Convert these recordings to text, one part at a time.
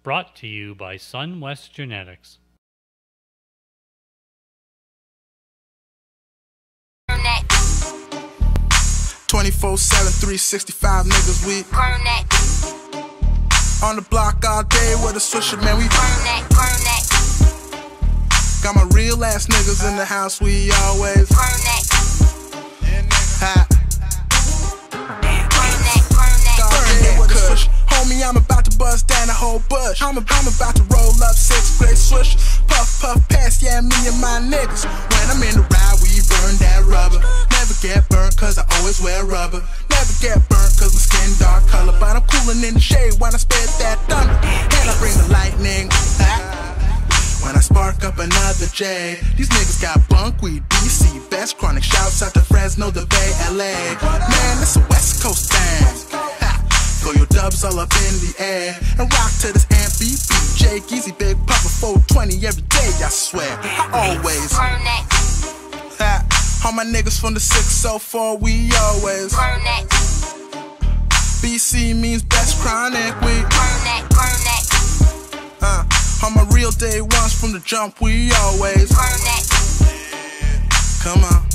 Brought to you by SunWest Genetics. 24/7, 365 niggas, we burn that. On the block all day with a swisher, man, we burn that, burn that. Got my real ass niggas in the house, we always burn that. Ha. Burn that with a swisher. Homie, I'm about to bust down the whole bush. I'm about to roll up 6th grade swishers. Puff, puff, pass, yeah, me and my niggas. When I'm in the ride, we burn that rubber. Never get burnt, cause I always wear rubber. Never get burnt, cause my skin dark color. But I'm coolin' in the shade when I spit that thunder. And I bring the lightning back when I spark up another J. These niggas got bunkweed, DC, best chronic. Shouts out to Fresno, the Bay, LA. Man, this a West Coast thing. Throw your dubs all up in the air and rock to this MBB. Jake, Easy, Big Puffa, 420 every day, I swear. I always burn that. All my niggas from the 604, we always burn that. BC means best chronic, we burn that, burn that. All my real day ones from the jump, we always burn that. Come on.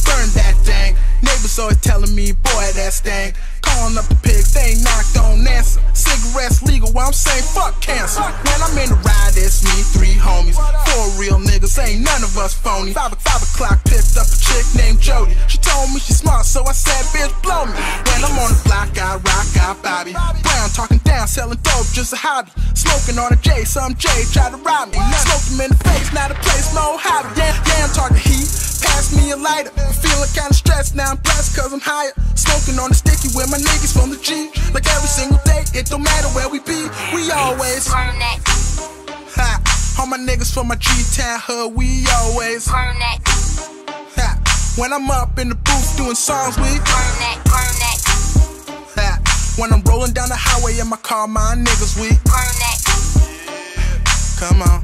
Burn that thing. Neighbors always telling me, boy, that stank. Calling up the pigs, they ain't knocked, don't answer. Cigarettes legal, well, I'm saying fuck cancer. When I'm in the ride, it's me, 3 homies. 4 real niggas, ain't none of us phony. 5 o'clock, picked up a chick named Jody. She told me she smart, so I said, bitch, blow me. When I'm on the block, I rock out Bobby Brown, talking down, selling dope, just a hobby. Smoking on a J, some J tried to rob me. Smoked him in the face, now the place no hobby. Yeah, I'm talking heat. Pass me a lighter. I'm feeling kinda stressed, now I'm blessed cause I'm higher. Smoking on the sticky with my niggas from the G. Like every single day, it don't matter where we be. We always burn that. Ha. All my niggas from my G-Town hood, we always burn that. Ha. When I'm up in the booth doing songs, we burn that, burn that. Ha. When I'm rolling down the highway in my car, my niggas, we burn that. Come on.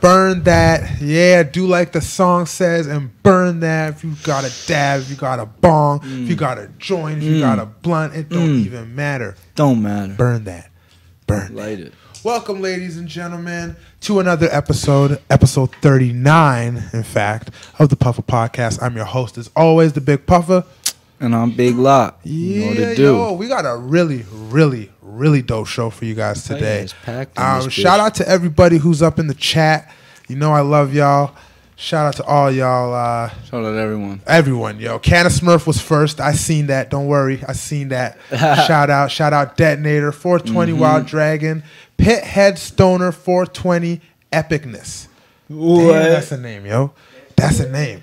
Burn that, yeah, do like the song says, and burn that. If you got a dab, if you got a bong, if you got a joint, if you got a blunt, it don't even matter. Don't matter. Burn that. Light it. Welcome, ladies and gentlemen, to another episode 39, in fact, of the Puffa Podcast. I'm your host, as always, the Big Puffa. And I'm Big Lach. Yeah, know what to do. Yo, we got a really dope show for you guys today. Shout out to everybody who's up in the chat. You know I love y'all. Shout out to all y'all. Shout out to everyone. Everyone, yo. Canna Smurf was first. I seen that. Don't worry. I seen that. Shout out Detonator, 420 Wild Dragon, Pithead Stoner, 420 Epicness. What? Damn, that's a name, yo. That's a name.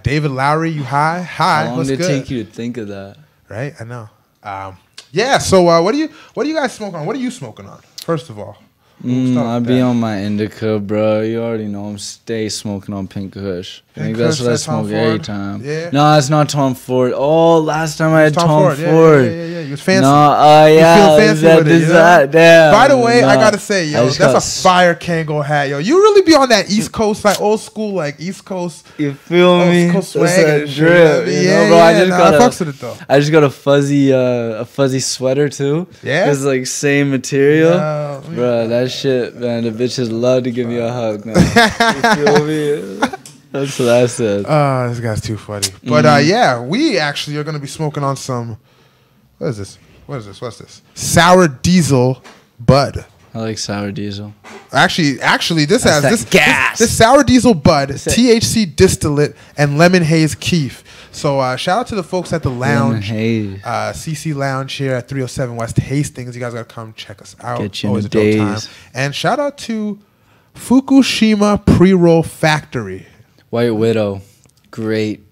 David Lowry, you high? Hi. How long did it take you to think of that? Right, I know. Yeah. So, what do you guys smoke on? What are you smoking on? First of all, I be on my indica, bro. You already know I'm stay smoking on Pink Kush. I think that's what I smoke every time. Yeah. No, it's not Tom Ford. Oh, last time I had Tom Ford. Yeah. You was fancy. No, yeah. You feel fancy with it, damn. By the way, I gotta say, yo, that's a fire Kango hat, yo. You really be on that East Coast, like old school, like East Coast. You feel me? East Coast swag and drip. Yeah, bro. I fucks with it though. I just got a fuzzy sweater too. Yeah. It's like same material, yeah, bro. That shit, man. The bitches love to give me a hug now. You feel me? That's what I said. This guy's too funny. But yeah, we actually are gonna be smoking on some. What is this? What's this? Sour Diesel Bud. I like Sour Diesel. Actually, this has this gas. This Sour Diesel Bud, THC distillate, and lemon haze keef. So shout out to the folks at the lounge, CC Lounge here at 307 West Hastings. You guys gotta come check us out. Get you Always in a dope time. And shout out to Fukushima Pre-Roll Factory. White Widow, great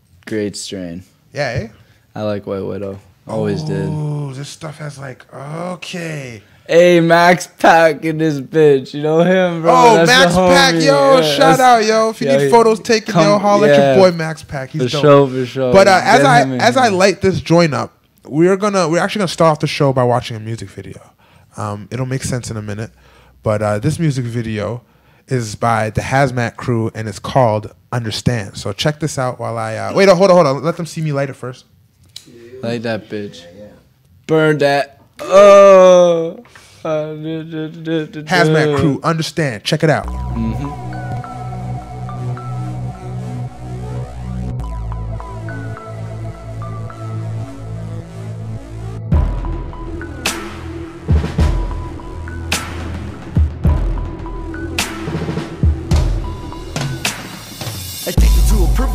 strain. Yeah, eh? I like White Widow. Always did. Oh, this stuff has like, okay. Hey, Max Pack in this bitch. You know him, bro? Oh, that's Max Pack, yo. Yeah, shout out, yo. If you need photos taken, yo, holler at your boy Max Pack. He's dope. For sure. But as I light this joint up, we're actually gonna start off the show by watching a music video. It'll make sense in a minute. But this music video is by the Hazmat Crew, and it's called Understand. So check this out while I... wait, hold on. Let them see me light it first. Light that bitch. Burn that. Oh. Hazmat Crew, Understand. Check it out. Mm-hmm.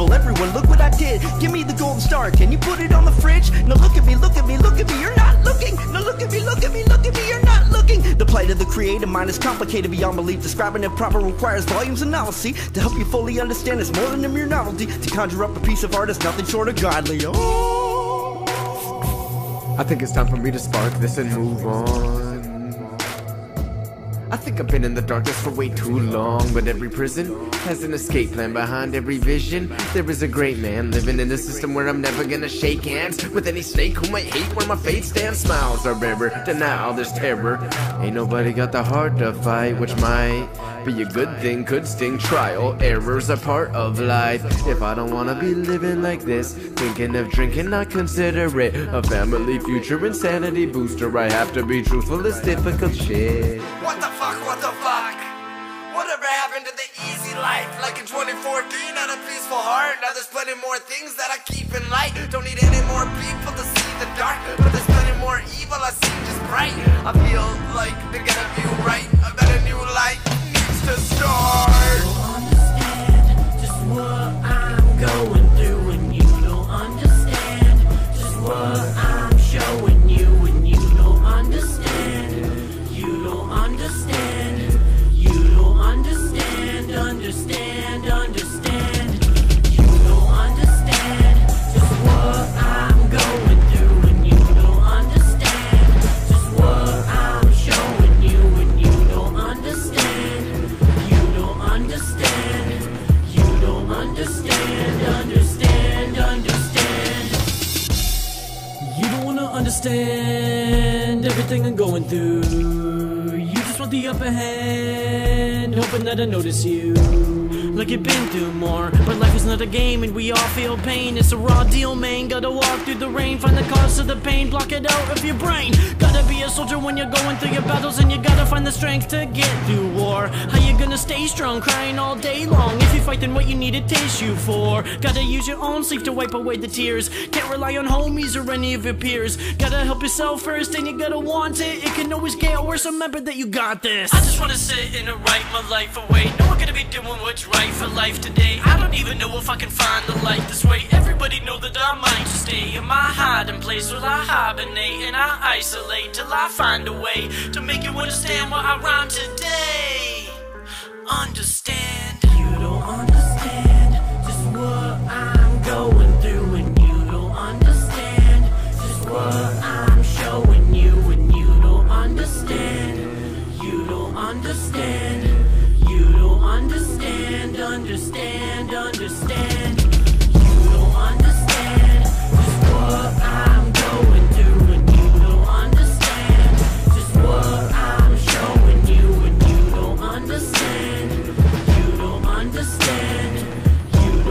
Everyone, look what I did. Give me the golden star. Can you put it on the fridge? No, look at me, look at me, look at me. You're not looking. No, look at me, look at me, look at me. You're not looking. The plight of the creative mind is complicated beyond belief. Describing it proper requires volumes of novelty. To help you fully understand, it's more than a mere novelty. To conjure up a piece of art is nothing short of godly. Oh. I think it's time for me to spark this and move on. I think I've been in the darkness for way too long, but every prison has an escape plan behind every vision. There is a great man living in a system where I'm never gonna shake hands with any snake who might hate where my fate stands. Smiles are rarer, denial there's terror. Ain't nobody got the heart to fight, which might be a good thing, could sting. Trial, errors are part of life. If I don't wanna be living like this, thinking of drinking, I consider it a family future insanity booster. I have to be truthful, it's difficult shit. What the fuck? What the fuck? Whatever happened to the easy life? Like in 2014, had a peaceful heart. Now there's plenty more things that I keep in light. Don't need any more people to see the dark, but there's plenty more evil I see just bright. I feel like they're gonna be right. I bet a new life needs to start. You don't understand just what I'm going through, and you don't understand just what I'm showing you, and you don't understand. You don't understand. Understand. You don't understand just what I'm going through, and you don't understand just what I'm showing you, and you don't understand. You don't understand. You don't understand. You don't wanna understand everything I'm going through. You just want the upper hand, hoping that I notice you. Like you've been through more, but life is not a game and we all feel pain. It's a raw deal, man. Gotta walk through the rain, find the cause of the pain, block it out of your brain. Gotta be a soldier when you're going through your battles, and you gotta find the strength to get through war. How you gonna stay strong, crying all day long? If you fight, then what you need a tissue for? Gotta use your own sleeve to wipe away the tears. Can't rely on homies or any of your peers. Gotta help yourself first, and you gotta want it. It can always get worse, remember that you got this. I just wanna sit and write my life away. No one gonna be doing what's right for life today. I don't even know if I can find the light this way. Everybody know that I might just stay in my hiding place while I hibernate and I isolate till I find a way to make you understand what I rhyme today. Understand. You don't understand just what I'm going through, and you don't understand just what I'm showing you, and you don't understand. You don't understand. You don't understand. Understand. You don't understand just what I'm going through, and you don't understand just what I'm showing you, and you don't understand. You don't understand. You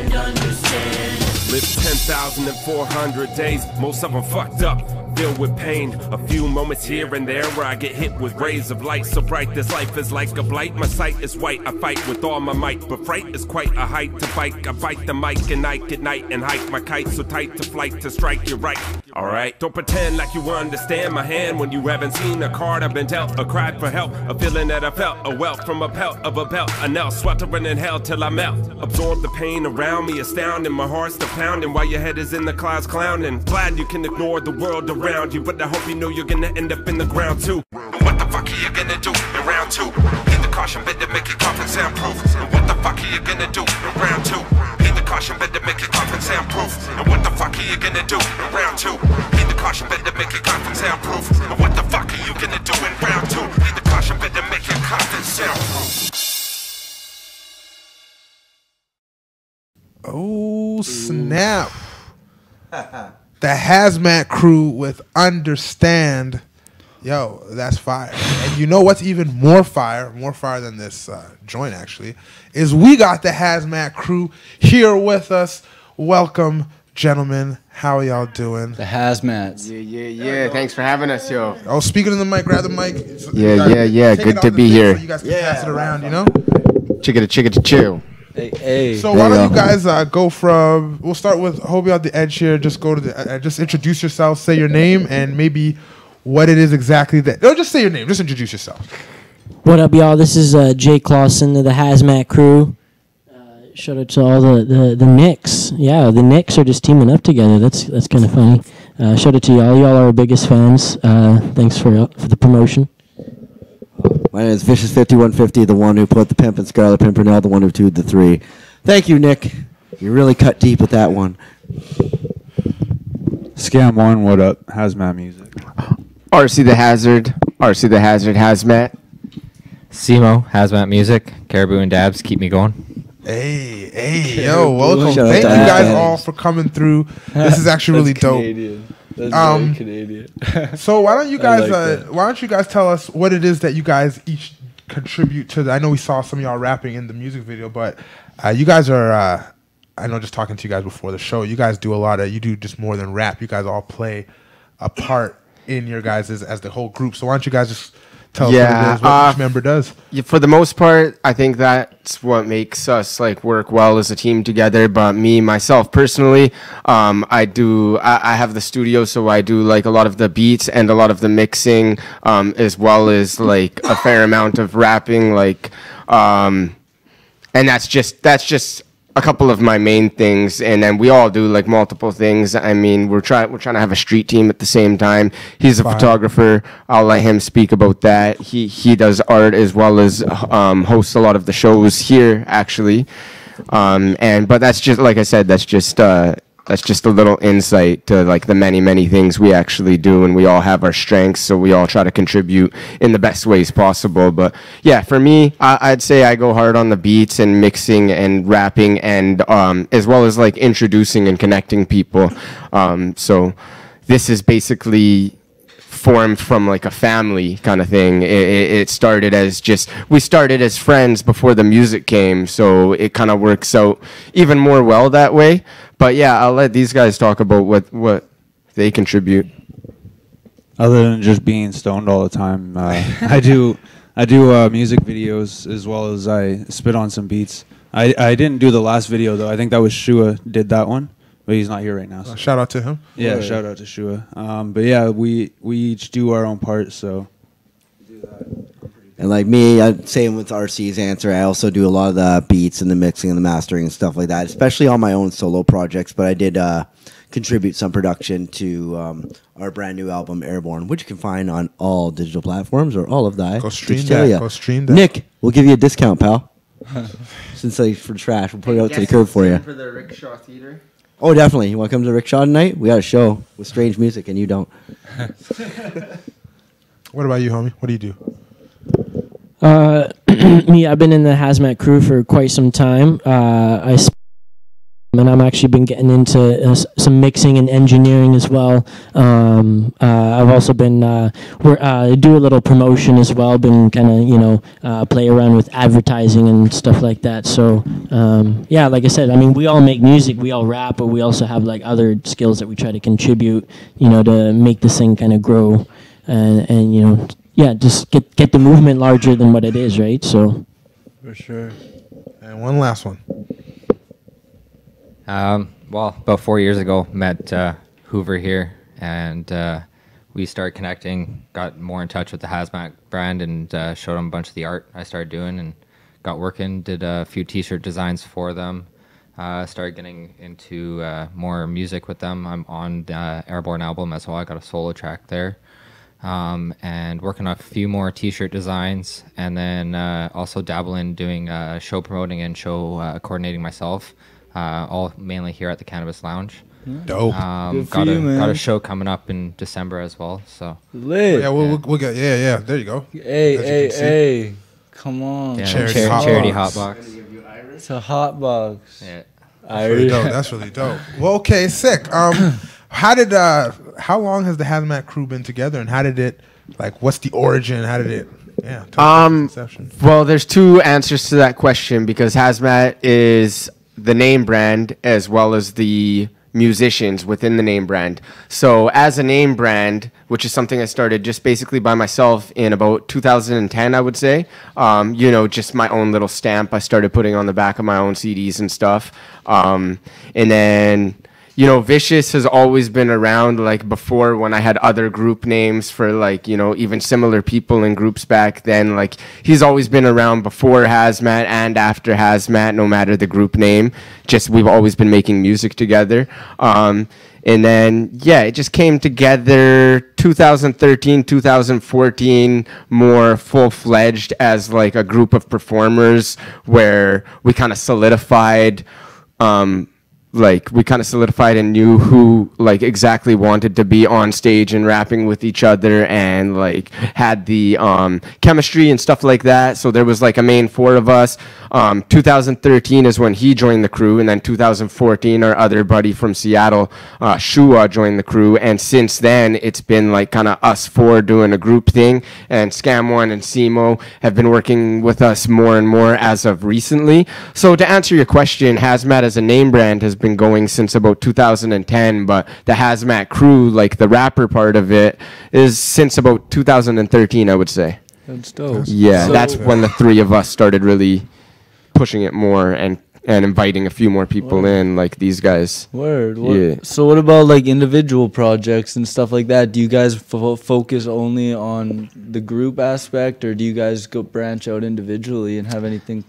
don't understand. Live 10,400 days, most of them fucked up, filled with pain. A few moments here and there where I get hit with rays of light so bright this life is like a blight. My sight is white, I fight with all my might, but fright is quite a height to bike. I bite the mic and I get night and hike my kite so tight to flight to strike. You're right, alright. Don't pretend like you understand my hand when you haven't seen a card I've been dealt. A cried for help, a feeling that I felt, a welt from a pelt of a belt. I knelt, sweltering in hell till I melt. Absorb the pain around me, astounding. My heart's still pounding while your head is in the clouds clowning. Glad you can ignore the world around you, but I hope you know you're gonna end up in the ground too. What the fuck are you gonna do in round two? Hit the caution bed to make your coffin soundproof. And what the fuck are you gonna do in round two? Hit the caution bed to make your coffin soundproof. And what the fuck are you gonna do in round two? Hit the caution bed to make your coffin soundproof. And what the fuck are you gonna do in round two? Hit the caution bed to make your coffin soundproof. Oh snap! The Hazmat Crew with Understand. Yo, that's fire. And you know what's even more fire than this joint actually, is we got the Hazmat Crew here with us. Welcome, gentlemen. How are y'all doing? The Hazmats. Yeah. Thanks for having us, yo. Oh, speaking in the mic, grab the mic. Yeah. Good to be here. So you guys can pass it around, you know? Chicka chill. Hey. So why don't you guys go from? We'll start with Hobie on the edge here. Just go to the. Just introduce yourself. Say your name and maybe what it is exactly that. No, just say your name. Just introduce yourself. What up, y'all? This is Jay Clausen of the Hazmat Crew. Shout out to all the Knicks. Yeah, the Knicks are just teaming up together. That's kind of funny. Shout out to y'all. Y'all are our biggest fans. Thanks for the promotion. My name is Vicious5150, the one who put the Pimp and Scarlet Pimpernel, the one who two'd the 3. Thank you, Nick. You really cut deep with that one. Scam One, what up? Hazmat Music. RC the Hazard, Hazmat. Simo, Hazmat Music, Caribou and Dabs, keep me going. Hey, yo, welcome. Thank you guys all for coming through. This is actually really dope. Canadian. That's very Canadian. So why don't you guys tell us what it is that you guys each contribute to I know we saw some of y'all rapping in the music video, but you guys are I know just talking to you guys before the show, you guys do you do just more than rap. You guys all play a part in your guys as the whole group. So why don't you guys just tell us what it is, what each member does? For the most part, I think that's what makes us work well as a team together. But myself personally, I have the studio, so I do a lot of the beats and a lot of the mixing, as well as a fair amount of rapping, and that's just a couple of my main things, and then we all do multiple things. I mean, we're trying to have a street team at the same time. He's a photographer. I'll let him speak about that. He does art as well as hosts a lot of the shows here actually. But that's just like I said. That's just a little insight to the many things we actually do, and we all have our strengths, so we all try to contribute in the best ways possible. But yeah, for me, I'd say I go hard on the beats and mixing and rapping, and as well as introducing and connecting people. So this is basically formed from a family kind of thing. It started as we started as friends before the music came, so it kind of works out even more well that way. But yeah, I'll let these guys talk about what they contribute. Other than just being stoned all the time, I do music videos as well as I spit on some beats. I didn't do the last video though. I think that was Shua did that one, but he's not here right now. So. Shout out to him. Yeah, shout out to Shua. But yeah, we each do our own part, so do that. And me, same with RC's answer, I also do a lot of the beats and the mixing and the mastering and stuff like that, especially on my own solo projects. But I did contribute some production to our brand new album, Airborne, which you can find on all digital platforms or all of that. Go stream that. Nick, we'll give you a discount, pal. Since for trash, we'll put it out to the curb for you. For the Rickshaw Theater. Oh, definitely. You want to come to the Rickshaw tonight? We got a show with strange music, and you don't. What about you, homie? What do you do? Me, I've been in the Hazmat Crew for quite some time. And I'm actually been getting into some mixing and engineering as well. I've also been do a little promotion as well. Been kind of play around with advertising and stuff like that. So yeah, like I said, I mean, we all make music, we all rap, but we also have other skills that we try to contribute, to make this thing kind of grow, and yeah, just get the movement larger than what it is, right? So for sure. And one last one. Well, about 4 years ago, met Hoover here, and we started connecting, got more in touch with the Hazmat brand, and showed them a bunch of the art I started doing, and got working, did a few t-shirt designs for them, started getting into more music with them. I'm on the Airborne album as well. I got a solo track there. And working on a few more t-shirt designs, and then also dabble in doing show promoting and show coordinating myself, all mainly here at the Cannabis Lounge. Dope. Got a show coming up in December as well. So lit. Yeah, we'll get there you go. Hey, come on. Yeah, charity hotbox. It's a hot box. Yeah. That's really dope. Well, okay, sick. How long has the Hazmat Crew been together, and how did it, like, what's the origin? How did it, well, there's two answers to that question, because Hazmat is the name brand as well as the musicians within the name brand. So as a name brand, which is something I started just basically by myself in about 2010, I would say, just my own little stamp I started putting on the back of my own CDs and stuff. And then, Vicious has always been around, like, before, when I had other group names for, like, even similar people in groups back then. Like, he's always been around before Hazmat and after Hazmat, no matter the group name. Just, we've always been making music together. And then, it just came together 2013, 2014, more full-fledged as, like, a group of performers where we kind of solidified, and knew who, like, exactly wanted to be on stage and rapping with each other, and, like, had the chemistry and stuff like that. So there was, like, a main four of us. 2013 is when he joined the crew, and then 2014 our other buddy from Seattle, Shua, joined the crew, and since then it's been, like, kind of us four doing a group thing, and Scam One and Simo have been working with us more and more as of recently. So to answer your question, Hazmat as a name brand has been going since about 2010, but the Hazmat Crew, like the rapper part of it, is since about 2013, I would say. That's dope. Yeah, that's when the three of us started really pushing it more and inviting a few more people in, like these guys. Yeah. So what about, like, individual projects and stuff like that? Do you guys focus only on the group aspect, or do you guys go branch out individually and have anything?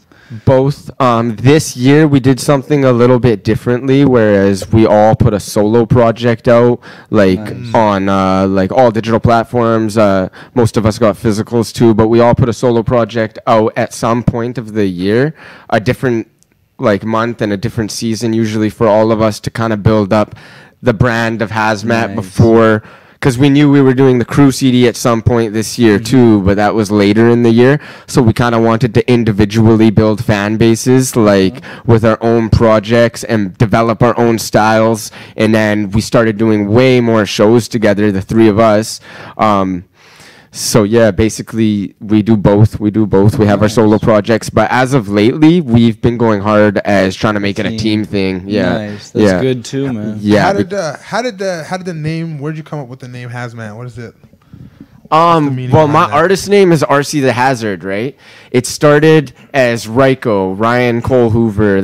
Both. This year we did something a little bit differently, whereas we all put a solo project out, like on like all digital platforms. Most of us got physicals too, but we all put a solo project out at some point of the year, a different, like, month and a different season, usually for all of us, to kind of build up the brand of Hazmat before. Because we knew we were doing the crew CD at some point this year too, but that was later in the year. So we kind of wanted to individually build fan bases, like with our own projects, and develop our own styles. And then we started doing way more shows together, the three of us. So yeah, basically we do both. We have our solo projects, but as of lately, we've been going hard as trying to make it a team thing. Yeah, nice. That's good too, man. Yeah. How did the name? Where'd you come up with the name Hazmat? What is it? Well, my artist name is RC the Hazard, right? It started as Ryko, Ryan Cole Hoover.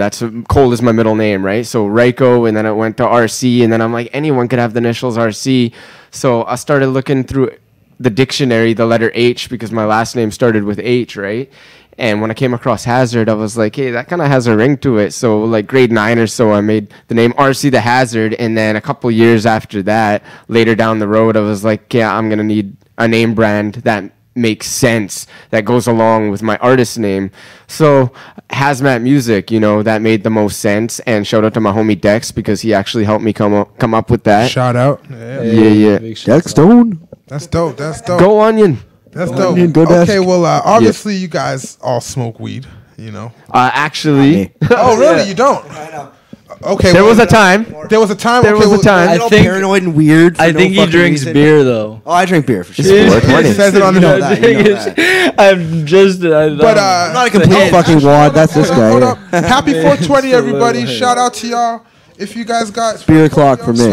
Cole is my middle name, right? So Ryko, and then it went to RC, and then I'm like, anyone could have the initials RC. So I started looking through the dictionary, the letter H, because my last name started with H, right? And when I came across Hazard, I was like, hey, that kind of has a ring to it. So like grade 9 or so, I made the name RC the Hazard. And then a couple years after that, later down the road, I was like, yeah, I'm going to need a name brand that makes sense, that goes along with my artist name. So Hazmat Music, that made the most sense. And shout out to my homie Dex, because he actually helped me come up with that. Shout out. Yeah. Dex Stone. That's dope. Go Onion. That's dope. Okay, well, obviously you guys all smoke weed, Actually. Oh, really? You don't? I know. Okay. There was a time. There was a time. I think paranoid and weird. I think he drinks beer though. Oh, I drink beer for sure. It says it on the note. I'm not a complete fucking wad. That's this guy. Hold up. Happy 420, everybody! Shout out to y'all. If you guys got beer o'clock for me.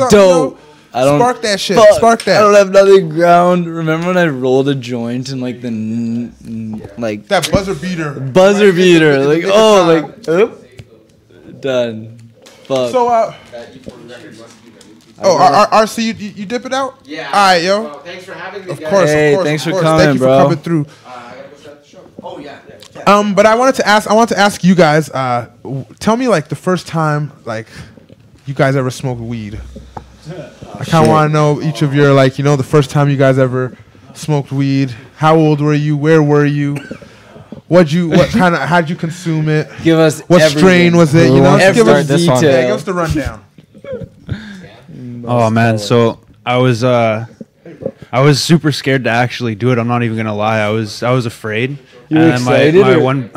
Dope. Spark that shit. Spark that. I don't have nothing ground. Remember when I rolled a joint and like that buzzer beater. Done. Fuck. So RC, you dip it out? Yeah. All right, yo. Well, thanks for having me. Of course. Thanks for coming, Thank you bro. for coming through. I gotta go start the show. Oh yeah. But I wanted to ask you guys. Tell me, like, the first time, like, you guys ever smoked weed. I kind of want to know each of your, like, the first time you guys ever smoked weed. How old were you? Where were you? How'd you consume it? Give us what strain was it? Give us detail. Give us the rundown. Oh man, so I was I was super scared to actually do it. I'm not even gonna lie. I was afraid. You were excited?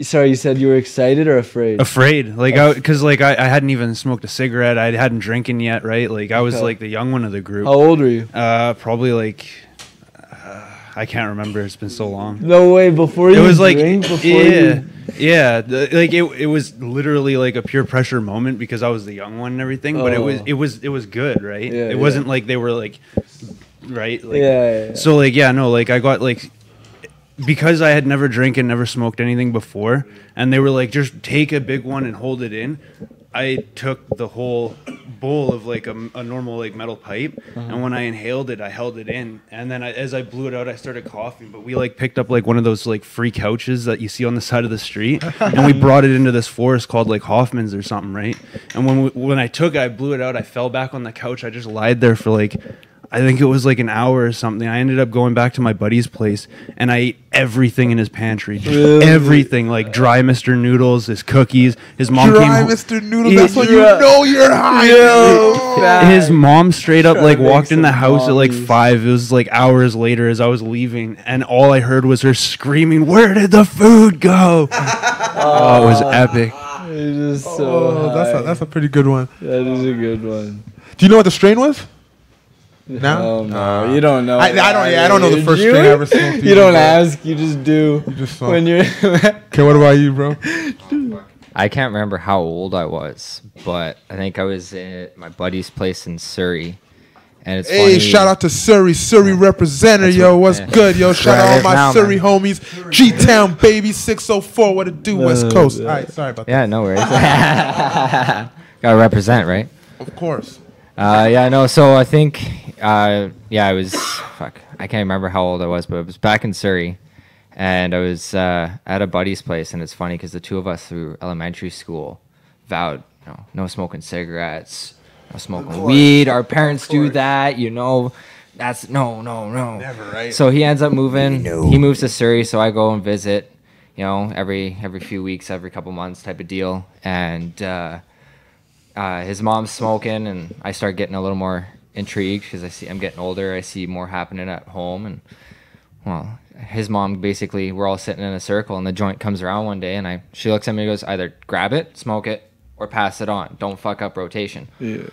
Sorry, you said you were excited or afraid? Afraid, like, because like I hadn't even smoked a cigarette. I hadn't drinking yet, right? Like I was like the young one of the group. How old were you? Probably like I can't remember. It's been so long. No way. Before you drank? Like it was literally like a pure pressure moment because I was the young one and everything. But it was good, right? Yeah, it wasn't like they were like, right? Like, So like like I got like. Because I had never drank and never smoked anything before, and they were like, just take a big one and hold it in. I took the whole bowl of like a normal like metal pipe, and when I inhaled it, I held it in, and then as I blew it out, I started coughing. But we like picked up like one of those like free couches that you see on the side of the street, and we brought it into this forest called like Hoffman's or something, right? And when I took it, I blew it out. I fell back on the couch. I just lied there for like. I think it was like an hour or something. I ended up going back to my buddy's place, and I ate everything in his pantry. Just everything, like dry Mr. Noodles, his cookies. His mom came home. Mr. Noodles, that's when you know you're high. His mom straight up like walked in the house at like 5. It was like hours later as I was leaving, and all I heard was her screaming, "Where did the food go?" Oh, it was epic. It is so that's a pretty good one. That is a good one. Do you know what the strain was? No, you don't know. I don't know the first strain I ever smoked. You don't ask, you just do. You just smoke. Okay, what about you, bro? I can't remember how old I was, but I think I was at my buddy's place in Surrey. And it's funny. Shout out to Surrey representative, yo. What's good, yo? Shout out all my Surrey homies. G-Town, baby, 604. What it do, West Coast? All right, sorry about that. Yeah, no worries. Gotta represent, right? Of course. So I think, I was, I can't remember how old I was, but it was back in Surrey, and I was at a buddy's place, and it's funny because the two of us through elementary school vowed, no smoking cigarettes, no smoking weed. Our parents do that, that's no. Never, right? So he ends up moving. He moves to Surrey, so I go and visit, every few weeks, every couple months type of deal, and his mom's smoking, and I start getting a little more intrigued because I'm getting older. I see more happening at home, and his mom basically, we're all sitting in a circle, and the joint comes around one day, and she looks at me and goes, either grab it, smoke it, or pass it on. Don't fuck up rotation. Yeah.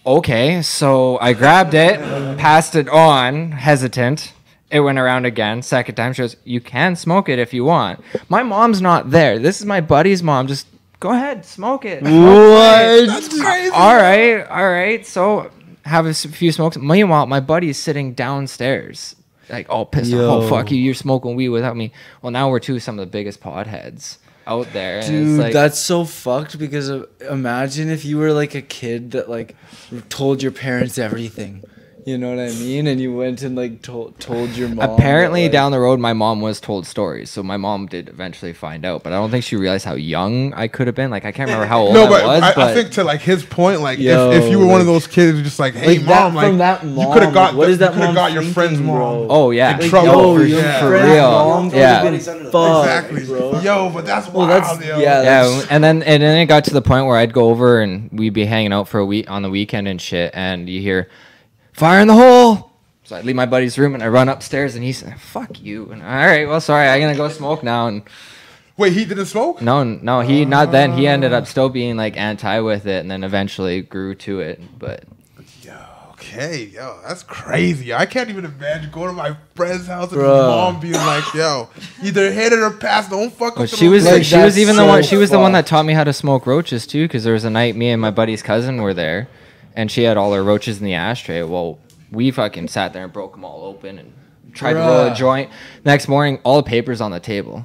Okay, so I grabbed it, passed it on, hesitant. It went around again. Second time, she goes, you can smoke it if you want. My mom's not there. This is my buddy's mom. Just go ahead, smoke it. What? That's crazy. All right. So have a few smokes. Meanwhile, my buddy's sitting downstairs, like all pissed off. Oh, fuck you, you're smoking weed without me. Well, now we're some of the biggest potheads out there. And dude, it's that's so fucked because imagine if you were like a kid that like told your parents everything. You know what I mean? And you went and like told your mom. Apparently, down the road, my mom was told stories, so my mom did eventually find out. But I don't think she realized how young I could have been. Like I can't remember how old I was. I think to like his point, like if you were one of those kids, who's just like, hey like mom, like that mom, you could have got what is that mom got your friend's mom. Bro? Oh yeah, in trouble. For real. Yeah, exactly. Yo, but that's wild. Yeah, and then it got to the point where I'd go over and we'd be hanging out for a week on the weekend and shit, and you hear fire in the hole. So I leave my buddy's room and I run upstairs and he's like, fuck you. And all right, well, sorry, I'm going to go smoke now. And wait, he didn't smoke? No, he not then. He ended up still being like anti with it and then eventually grew to it. But yo, that's crazy. I can't even imagine going to my friend's house and his mom being like, yo, either hit it or pass. Don't fuck with she was even the one. She was the one that taught me how to smoke roaches too, because there was a night me and my buddy's cousin were there and she had all her roaches in the ashtray. Well, we fucking sat there and broke them all open and tried to roll a joint. Next morning, all the papers on the table.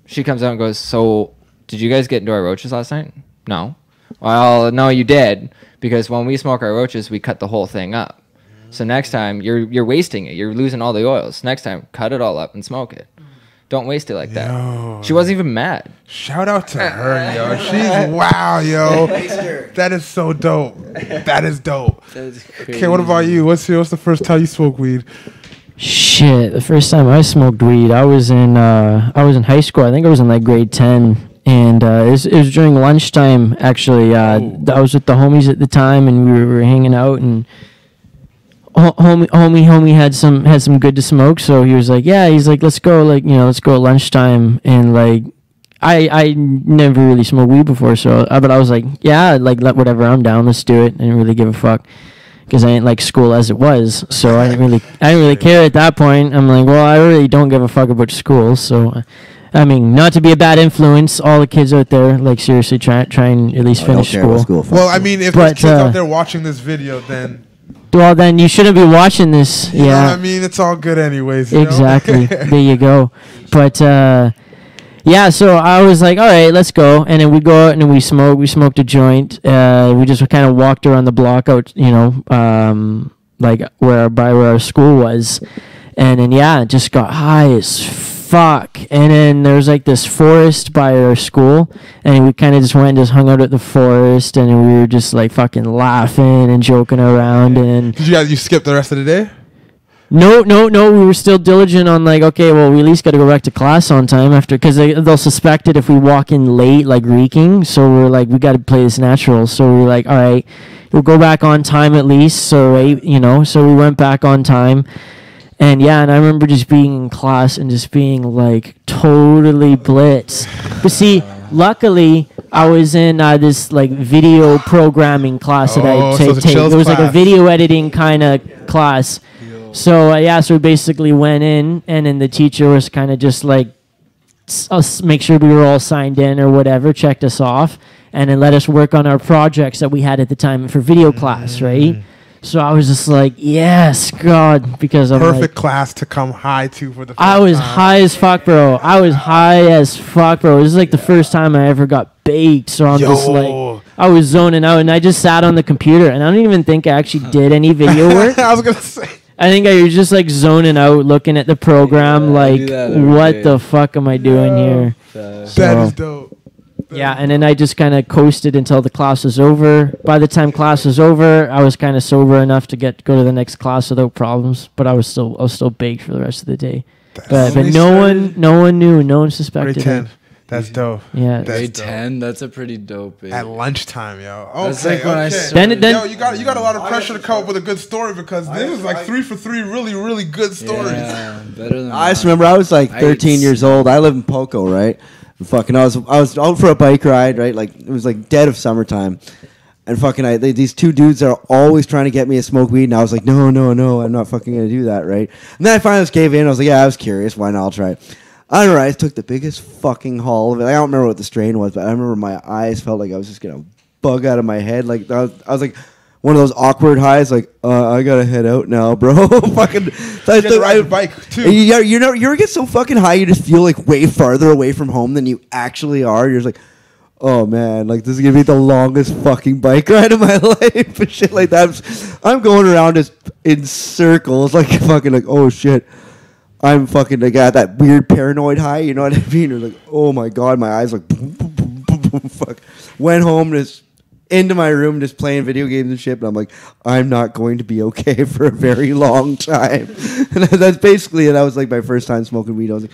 She comes out and goes, so did you guys get into our roaches last night? No. Well, no, you did, because when we smoke our roaches, we cut the whole thing up. So next time, you're wasting it. You're losing all the oils. Next time, cut it all up and smoke it. Don't waste it like that. Yo. She wasn't even mad. Shout out to her, yo. She's wow, yo. That is so dope. That is dope. Okay, what about you? What's the first time you smoked weed? Shit, the first time I smoked weed, I was in high school. I think I was in like grade 10, and it was during lunchtime. Actually, I was with the homies at the time, and we were hanging out, and homie had some good to smoke, so he was like, yeah, he's like, let's go, like, let's go at lunchtime. And like, I never really smoked weed before, so but I was like, yeah, like, whatever, I'm down, let's do it. I didn't really give a fuck because I didn't like school as it was, so I didn't really care at that point. I'm like, well, I really don't give a fuck about school, so I mean, not to be a bad influence, all the kids out there, like, seriously, try and at least finish school. Well, I mean, if there's kids out there watching this video, then... Well, then you shouldn't be watching this. You know what I mean? It's all good anyways. Exactly. There you go. But, yeah, so I was like, all right, let's go. And then we go out and we smoked a joint. We just kind of walked around the block out, like where our school was. And then, yeah, just got high as fuck. And then there was like this forest by our school. And we kind of just went and just hung out at the forest. And we were just like fucking laughing and joking around. And Did you skip the rest of the day? No. We were still diligent on like, okay, well, we at least got to go back to class on time after, because they'll suspect it if we walk in late, like reeking. So we're like, we got to play this natural. So we're like, all right, we'll go back on time at least. So so we went back on time. And yeah, and I remember just being in class and just being like totally blitzed. But see, luckily, I was in this like video programming class that I take. It was like a video editing kind of class. So so we basically went in, and then the teacher was kind of just like, make sure we were all signed in or whatever, checked us off, and then let us work on our projects that we had at the time for video class, right? So I was just like, yes, God, because I'm perfect class to come high to for the first I was time. high as fuck, bro. This is like the first time I ever got baked. So I'm just like, I was zoning out, and I just sat on the computer, and I don't even think I actually did any video work. I was going to say. I think I was just like zoning out, looking at the program, like, what the fuck am I doing here? That is dope. Yeah, and then I just kind of coasted until the class was over. By the time class was over, I was kind of sober enough to go to the next class without problems. But I was still baked for the rest of the day. But no one knew, no one suspected. Grade 10. That's dope. Yeah, grade 10. That's a pretty dope. At lunchtime, yo. Okay, that's like when I started. Yo, you got a lot of pressure to come up with a good story, because this is like 3 for 3 really, really good stories. Yeah, better than I just remember I was like 13 years old. I live in Poco, right? And I was out for a bike ride, right? Like, it was like dead of summertime. And these two dudes are always trying to get me to smoke weed, and I was like, no, I'm not fucking gonna do that, right? And then I finally just gave in. I was like, yeah, I was curious. Why not? I'll try it. I don't know. I took the biggest fucking haul of it. I don't remember what the strain was, but I remember my eyes felt like I was just gonna bug out of my head. Like I was like one of those awkward highs. Like I gotta head out now, bro. Fucking. I ride a bike too. You ever get so fucking high you just feel like way farther away from home than you actually are. You're just like, oh man, like this is gonna be the longest fucking bike ride of my life and shit like that. I'm going around just in circles, like fucking like, oh shit. I'm fucking like at that weird paranoid high, you know what I mean? Or like, oh my god, my eyes like boom, boom, boom, boom, boom, fuck. Went home, just into my room, just playing video games and shit. And I'm like, I'm not going to be okay for a very long time. And that's basically it. That was like my first time smoking weed. I was like,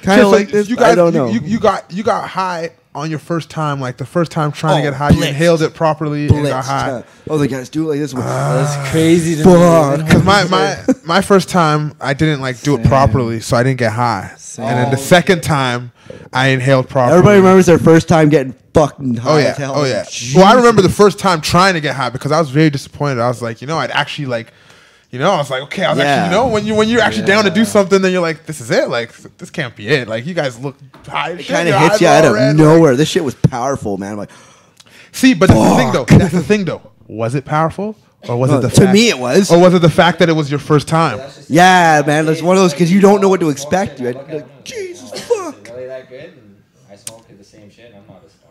kind of like this. I don't know. You got high on your first time, like the first time trying to get high. You inhaled it properly and got high. I was like, guys, do it like this. That's crazy to me. Because my first time, I didn't like do it properly, so I didn't get high. And then the second time, I inhaled properly. Everybody remembers their first time getting fucking high. Oh yeah. Well, I remember the first time trying to get high, because I was very disappointed. I was like, I'd actually like. I was like, okay, actually, when you're actually down to do something, then you're like, this is it. Like, this can't be it. Like, you guys look high. It kind of hits you out of nowhere. This shit was powerful, man. I'm like, see, but that's the thing, though. Was it powerful? Or was it the fact? To me, it was. Or was it the fact that it was your first time? Yeah, man. It's one of those, because you don't know what to expect. You're like, Jesus, fuck. Really that good? And I smoke the same shit. I'm not a stone.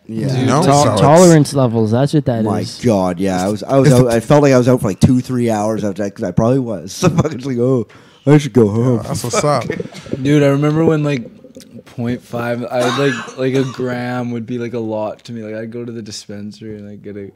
Yeah, tolerance levels. That's what that is. My God, yeah. I was out. I felt like I was out for like 2-3 hours after that, because I probably was. So fucking like, oh, I should go home. That's what's up, dude. I remember when like 0.5, I like a gram would be like a lot to me. Like I'd go to the dispensary and like get a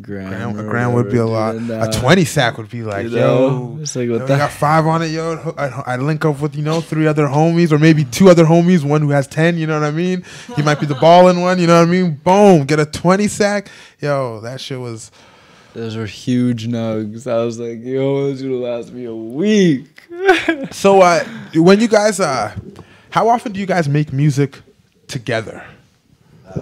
gram. A gram would be a lot. A 20 sack would be like, yo, it's like, what we got 5 on it, yo. I link up with 3 other homies, or maybe 2 other homies, one who has 10. You know what I mean? He might be the ballin' one. You know what I mean? Boom, get a 20 sack. Yo, that shit was Those were huge nugs. I was like, yo, this is gonna last me a week. So, when you guys, how often do you guys make music together?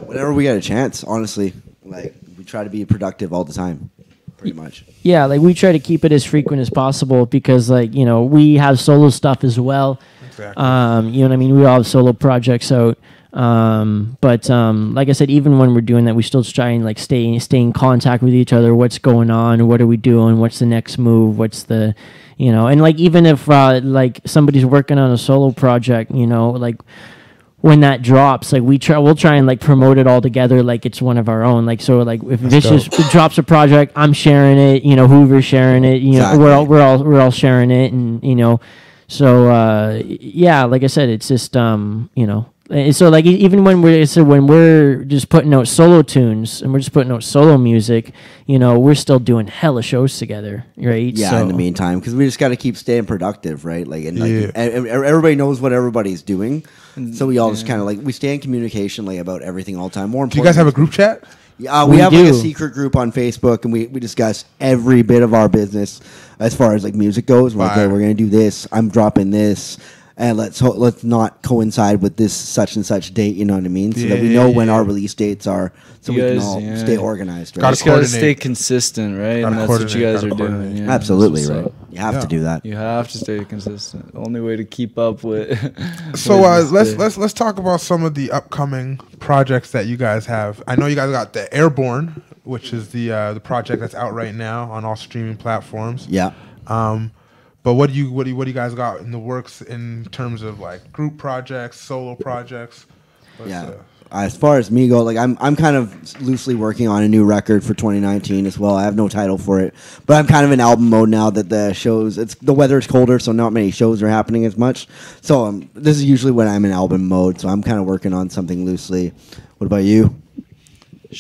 Whenever we get a chance, honestly. Like, we try to be productive all the time, pretty much. Yeah, like we try to keep it as frequent as possible because, like, you know, we have solo stuff as well. Exactly. You know what I mean? We all have solo projects out. But like I said, even when we're doing that, we still try and like stay in contact with each other. What's going on? What are we doing? What's the next move? What's the, you know, and like even if like somebody's working on a solo project, you know, like when that drops, like we'll try and like promote it all together like it's one of our own. Like, so like if Vicious drops a project, I'm sharing it, you know, Hoover's sharing it, you know, we're all sharing it, and you know, so yeah, like I said, it's just you know. And so like even when we're just putting out solo tunes and we're just putting out solo music, you know, we're still doing hella shows together, right? Yeah, so, in the meantime, because we just got to keep staying productive, right? Like, and like, everybody knows what everybody's doing, so we all just kind of like we stay in communication like about everything all the time. More Do you guys have a group chat? Yeah, we have like a secret group on Facebook, and we discuss every bit of our business as far as like music goes. We're like, hey, we're gonna do this. I'm dropping this. And let's not coincide with this such and such date, you know what I mean? So that we know when our release dates are, so we can all stay organized. Right? You gotta stay consistent, right? And that's what you guys are doing. Yeah. Absolutely, right. You have to do that. You have to stay consistent. Only way to keep up with. So let's talk about some of the upcoming projects that you guys have. I know you guys got the Airborne, which is the project that's out right now on all streaming platforms. Yeah. But what do you guys got in the works in terms of like group projects, solo projects? As far as me go, like I'm kind of loosely working on a new record for 2019 as well. I have no title for it, but I'm kind of in album mode now that the weather is colder, so not many shows are happening as much. So this is usually when I'm in album mode, so I'm kind of working on something loosely. What about you?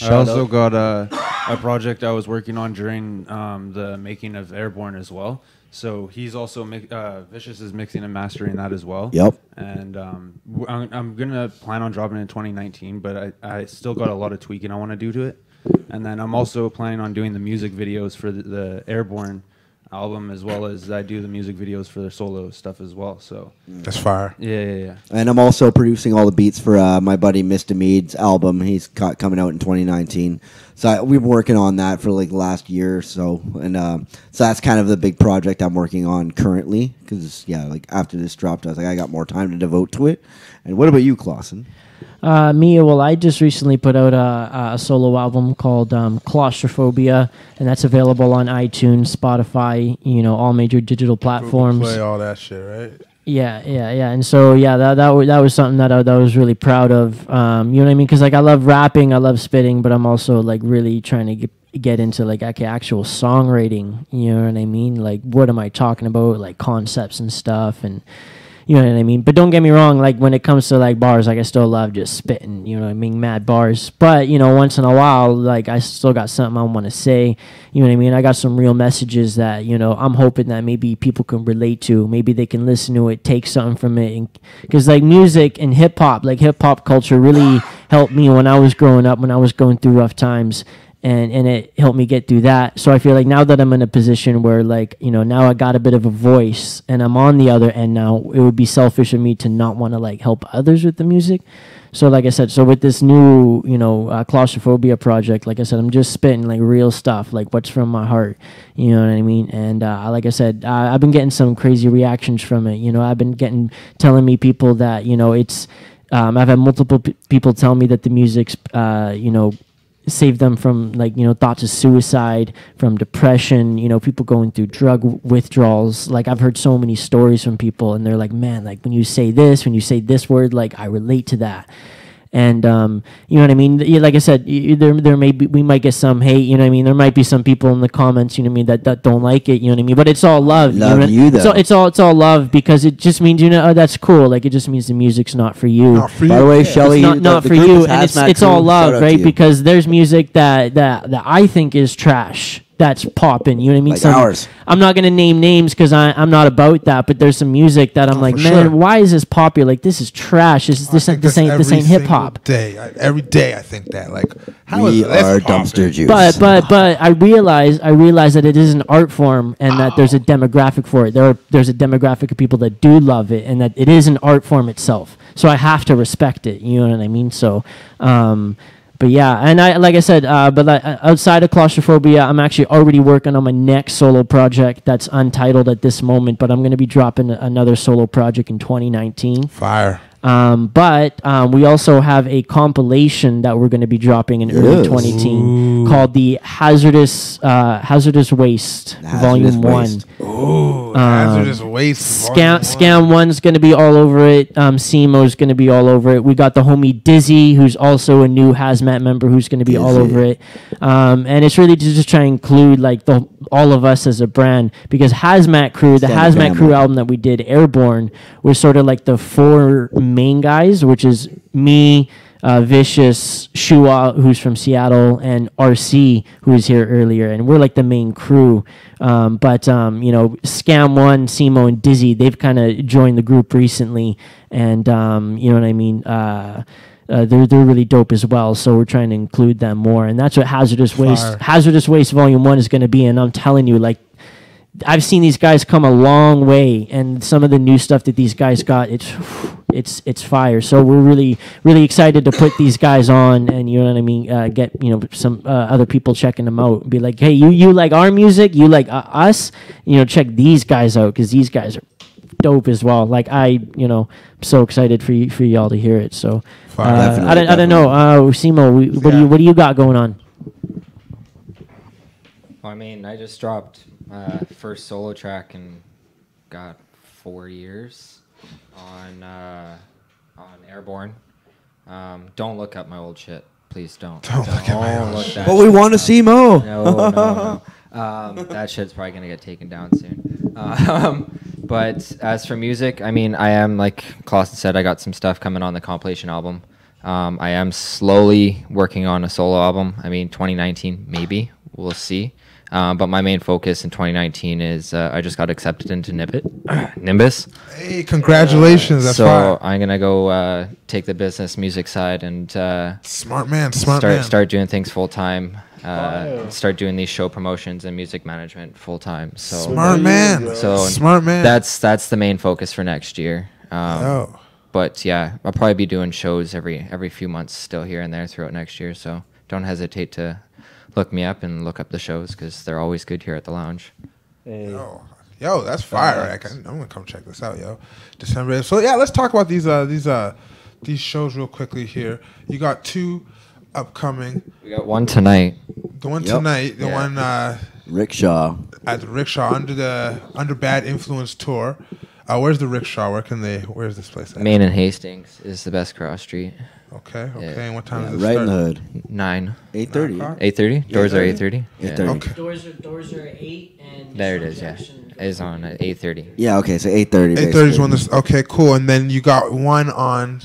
I also got a project I was working on during the making of Airborne as well. So he's also Vicious is mixing and mastering that as well. Yep. And I'm gonna plan on dropping it in 2019, but I still got a lot of tweaking I want to do to it. And then I'm also planning on doing the music videos for the Airborne album, as well as I do the music videos for their solo stuff as well. So that's fire. Yeah. And I'm also producing all the beats for my buddy Mr. Mead's album. He's coming out in 2019. So we've been working on that for like the last year or so, and so that's kind of the big project I'm working on currently. Because like after this dropped, I was like, I got more time to devote to it. And what about you, Clausen? Well, I just recently put out a solo album called Claustrophobia, and that's available on iTunes, Spotify, you know, all major digital platforms. Play all that shit, right? Yeah. And so, that was something that I was really proud of. You know what I mean? Because like I love rapping, I love spitting, but I'm also like really trying to get into like actual songwriting. You know what I mean? Like, what am I talking about? Like concepts and stuff, and you know what I mean? But don't get me wrong, like when it comes to like bars, like I still love just spitting, you know what I mean? Mad bars. But, you know, once in a while, like I still got something I want to say, you know what I mean? I got some real messages that, you know, I'm hoping that maybe people can relate to. Maybe they can listen to it, take something from it. Because like music and hip hop, like hip hop culture really helped me when I was growing up, when I was going through rough times. And it helped me get through that. So I feel like now that I'm in a position where, like, you know, now I got a bit of a voice and I'm on the other end now, it would be selfish of me to not want to, like, help others with the music. So, like I said, so with this new, you know, Claustrophobia project, like I said, I'm just spitting, like, real stuff, like what's from my heart, you know what I mean? And like I said, I've been getting some crazy reactions from it. You know, I've been telling me people that, you know, it's, I've had multiple people tell me that the music's, you know, save them from, like, you know, thoughts of suicide, from depression, you know, people going through drug withdrawals. Like, I've heard so many stories from people, and they're like, man, like, when you say this word, like, I relate to that. And, you know what I mean? Like I said, there may be, we might get some hate, you know what I mean? There might be some people in the comments, you know what I mean, that don't like it, you know what I mean? But it's all love. It's all love, because it just means, you know, oh, that's cool. Like, it just means the music's not for you. By the way, Shelly, not for you. And it's all love, right? Because there's music that I think is trash. that's popping. You know what I mean? Like ours. I'm not gonna name names because I'm not about that. But there's some music that I'm like, man, why is this popular? Like, this is trash. This ain't hip hop. Every day I think that, like, how we is this are popping? dumpster juice. But I realize that it is an art form and that there's a demographic for it. There's a demographic of people that do love it and that it is an art form itself. So I have to respect it. You know what I mean? So. But yeah, and like I said, outside of Claustrophobia, I'm actually already working on my next solo project that's untitled at this moment, but I'm going to be dropping another solo project in 2019. Fire. But we also have a compilation that we're going to be dropping in early 2018 called the Hazardous Waste Volume 1. Ooh, Hazardous Waste. Scam 1's going to be all over it. Simo's going to be all over it. We got the homie Dizzy, who's also a new Hazmat member, who's going to be all over it. And it's really to just try and include like all of us as a brand, because Hazmat Crew, the Hazmat Crew album that we did, Airborne, was sort of like the 4 main guys, which is me, Vicious, Shua, who's from Seattle, and RC, who was here earlier, and we're like the main crew. But Scam One, Simo, and Dizzy, they've kind of joined the group recently, and you know what I mean. They're really dope as well, so we're trying to include them more, and that's what Hazardous Waste Volume 1 is going to be. And I'm telling you, like, I've seen these guys come a long way, and some of the new stuff that these guys got, it's fire. So we're really, really excited to put these guys on, and you know what I mean, get some other people checking them out and be like, hey, you like our music, you like us, check these guys out, because these guys are dope as well. Like, I'm so excited for y'all to hear it. So I don't know, Simo, what do you got going on? Well, I mean, I just dropped first solo track in 4 years on Airborne. Don't look up my old shit, please. Don't look at my old shit. But we want to see Mo. No. That shit's probably gonna get taken down soon. But as for music, I mean, I am, like Clausen said, I got some stuff coming on the compilation album. I am slowly working on a solo album. I mean, 2019 maybe, we'll see. But my main focus in 2019 is I just got accepted into Nimbus. Hey, congratulations! That's so fire. I'm gonna go take the business music side and smart man. Start doing things full time. Start doing these show promotions and music management full time. So smart man. That's the main focus for next year. But yeah, I'll probably be doing shows every few months still here and there throughout next year. So don't hesitate to look me up and look up the shows, because they're always good here at the lounge. Hey. Yo, that's fire. I'm gonna come check this out, yo. December. So yeah, let's talk about these shows real quickly here. You got 2 upcoming. We got one tonight. The one tonight. The one Rickshaw at the Rickshaw under Bad Influence tour. Where's the Rickshaw? Where's this place at? Main and Hastings is the best cross street. Okay. Yeah. And what time is it right start? in the hood. 9. 8:30. 8:30. Doors are 8:30. 8:30. Yeah. Okay. Doors are 8, and there it is. Yeah, it's on at 8:30. Yeah. Okay. So 8:30. 8:30 is when this. Okay. Cool. And then you got one on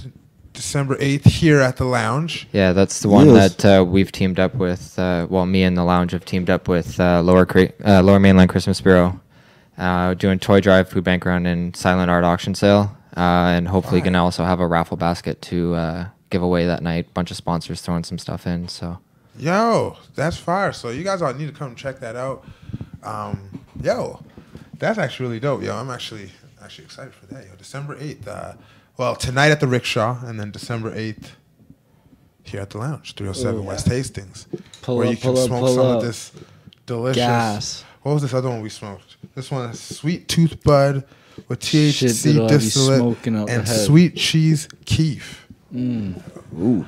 December 8th here at the lounge. Yeah, that's the one that we've teamed up with. Me and the lounge have teamed up with Lower Mainland Christmas Bureau, doing toy drive, food bank run, and silent art auction sale, and hopefully gonna also have a raffle basket to give away that night. Bunch of sponsors throwing some stuff in. So, yo, that's fire. So you guys all need to come check that out. Yo, that's actually really dope. Yo, I'm actually excited for that. Yo, December 8th. Tonight at the Rickshaw, and then December 8th here at the lounge, 307 West Hastings, where you can smoke some of this delicious gas. What was this other one we smoked? This one is sweet tooth bud with THC distillate and sweet cheese keef. Ooh.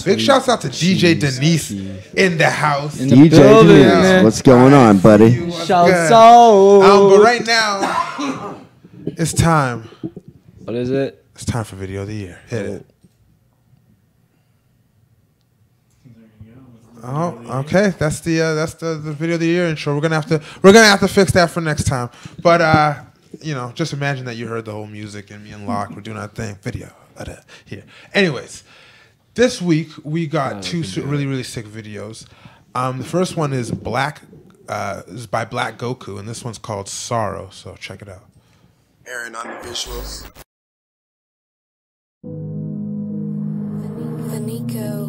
Big shouts out to DJ Denise in the house. In the DJ building, Denise. What's going on, buddy? Shouts out. But right now, it's time. What is it? It's time for Video of the Year. Hit it. Oh, okay. That's the Video of the Year intro. We're gonna have to fix that for next time. But just imagine that you heard the whole music and me and Lach were doing our thing. Video here. Anyways, this week we got 2 really, really sick videos. The first one is is by Black Goku, and this one's called Sorrow. So check it out. Aaron on the visuals. Vanico.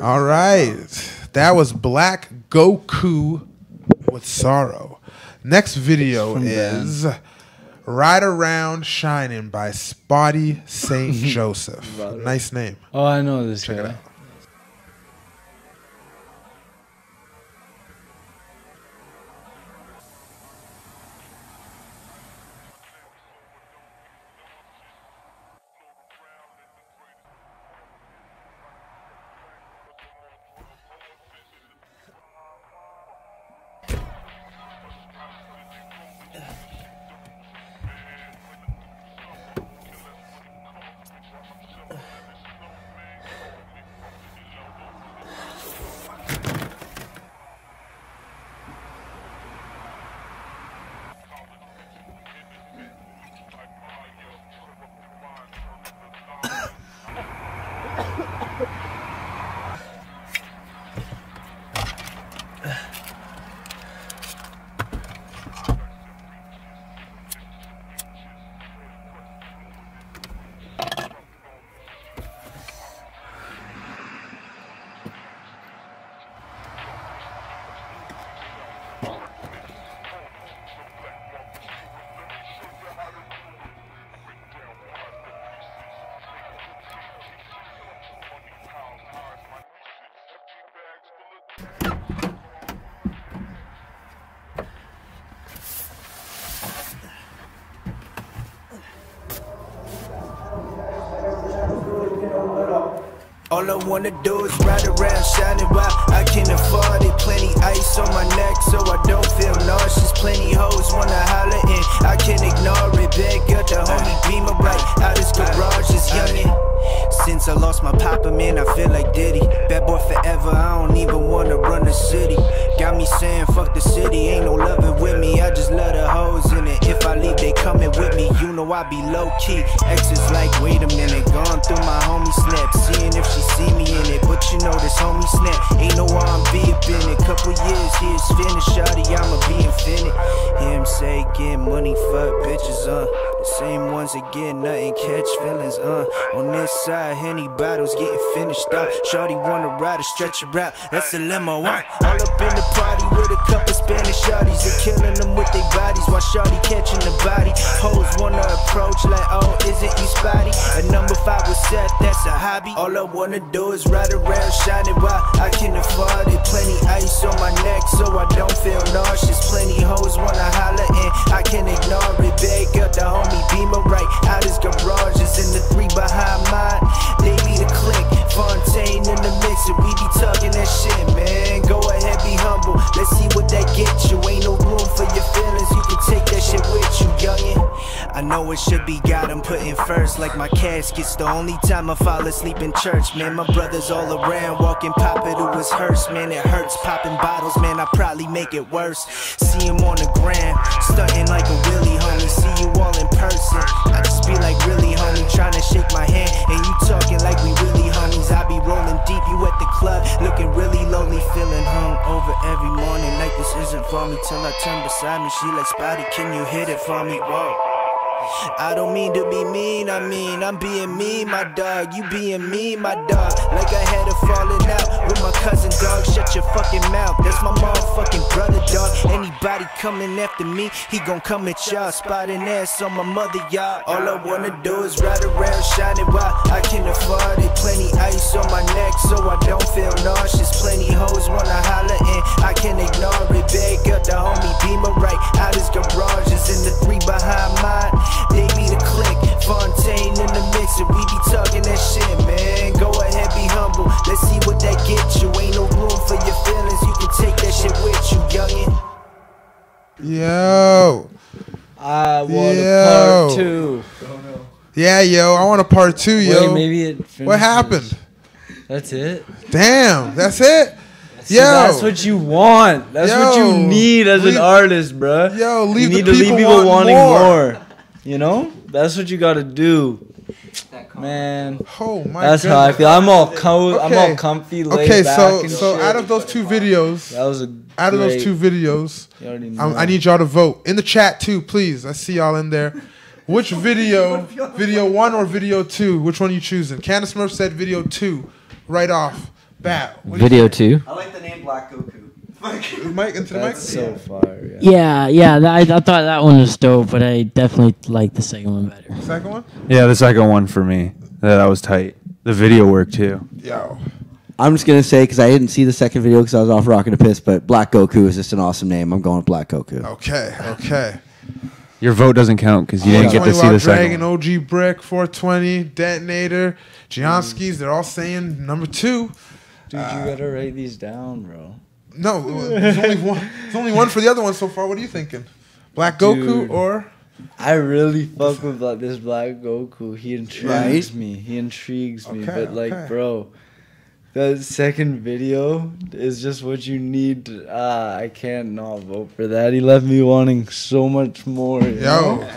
All right. That was Black Goku with Sorrow. Next video is Ride Around Shining by Spotty St. Joseph. Nice name. Oh, I know this Check guy. it out. All I wanna do is ride around shining while I can afford it. Plenty ice on my neck so I don't feel nauseous. Plenty hoes wanna holler and I can't ignore it. Back up the homie Beamer right out his garage is youngin'. Since I lost my papa, man, I feel like Diddy. Bad boy forever, I don't even wanna run the city. Got me saying fuck the city, ain't no loving with me. I just love the hoes in it. If I leave, they coming with me. You know I be low key. Exes like, wait a minute, gone through my homie snap, seeing if she see me in it. But you know this homie snap, ain't no why I'm be up in it. Couple years, he is finished, shawty, I'ma be infinite. Hear him say, get money, fuck bitches, the same ones that get nothing, catch feelings, on this side, Henny bottles getting finished up. Shawty wanna ride a stretcher out, that's a limo, All up in the party with a couple Spanish shawties. They're killing them with their bodies while shawty catching the body. Hoes wanna approach like, oh, isn't you Spotty? A number 5 was set, that's a hobby. All I wanna do is ride around shining while I can afford it. Plenty ice on my neck so I don't feel nauseous. Plenty hoes wanna holler and I can ignore it. Bag up the homie Beamer right out his garage is in the 3 behind mine. They be the click, Fontaine in the mix, and we be talking that shit, man. Go ahead, be humble. Let's see what that gets you. Ain't no room for your feelings. You can take that shit with you, youngin'. I know it should be God I'm putting first. Like my casket's the only time I fall asleep in church, man. My brothers all around walking, pop it, it was hearse, man. It hurts popping bottles, man. I probably make it worse. See him on the gram, stunting like a Willie, homie. See you all in person. I just be like, really, homie, trying to shake my hand, and you talking like we really homies. I be rolling deep, you at the club, looking really lonely, feeling hung over every morning. Like this isn't for me till I turn beside me. She like, Spotty, can you hit it for me? Whoa. I don't mean to be mean, I mean I'm being me, my dog. You being me, my dog. Like I had a falling out with my cousin, dog. Shut your fucking mouth, that's my motherfucking brother, dog. Anybody coming after me, he gon' come at y'all. Spotting ass on my mother, y'all. All I wanna do is ride around shining while I can afford it. Plenty ice on my neck so I don't feel nauseous. Plenty hoes wanna holler and I can ignore it. Bag up the homie Beamer right out his garage is in the 3 behind mine. They be the click, Fontaine in the mix, and we be talking that shit, man. Go ahead, be humble. Let's see what that gets you. Ain't no room for your feelings. You can take that shit with you, youngin'. Yo. I want a part 2. Yeah, yo. I want a part 2, yo. Wait, maybe it finishes. What happened? That's it? Damn, that's it? Yo, that's what you want. That's what you need as an artist, bro. Yo, you need to leave people wanting more. You know, that's what you got to do, man. Oh my! That's how I feel. I'm all comfy, laid back. So out of those 2 videos, that was out of those 2 videos, I need y'all to vote in the chat too, please. I see y'all in there. Which video, video 1 or video 2? Which one are you choosing? Candace Murph said video 2, right off bat. Video 2. I like the name Black Goku. Mike into the mic. So fire. Yeah. I thought that one was dope, but I definitely like the second one better. Second one? Yeah, the second one for me. That was tight. The video work too. Yo. I'm just gonna say because I didn't see the second video because I was off rocking a piss, but Black Goku is just an awesome name. I'm going with Black Goku. Okay. Your vote doesn't count because you didn't get to see the second one. Dragon, OG Brick, 420, Detonator, Gianskis. They're all saying number 2. Dude, you gotta write these down, bro. No, there's only one. There's only one for the other one so far. What are you thinking? Black Goku or? I really fuck with this Black Goku. He intrigues me. He intrigues me. But like, bro, that second video is just what you need. I can't not vote for that. He left me wanting so much more. Yo,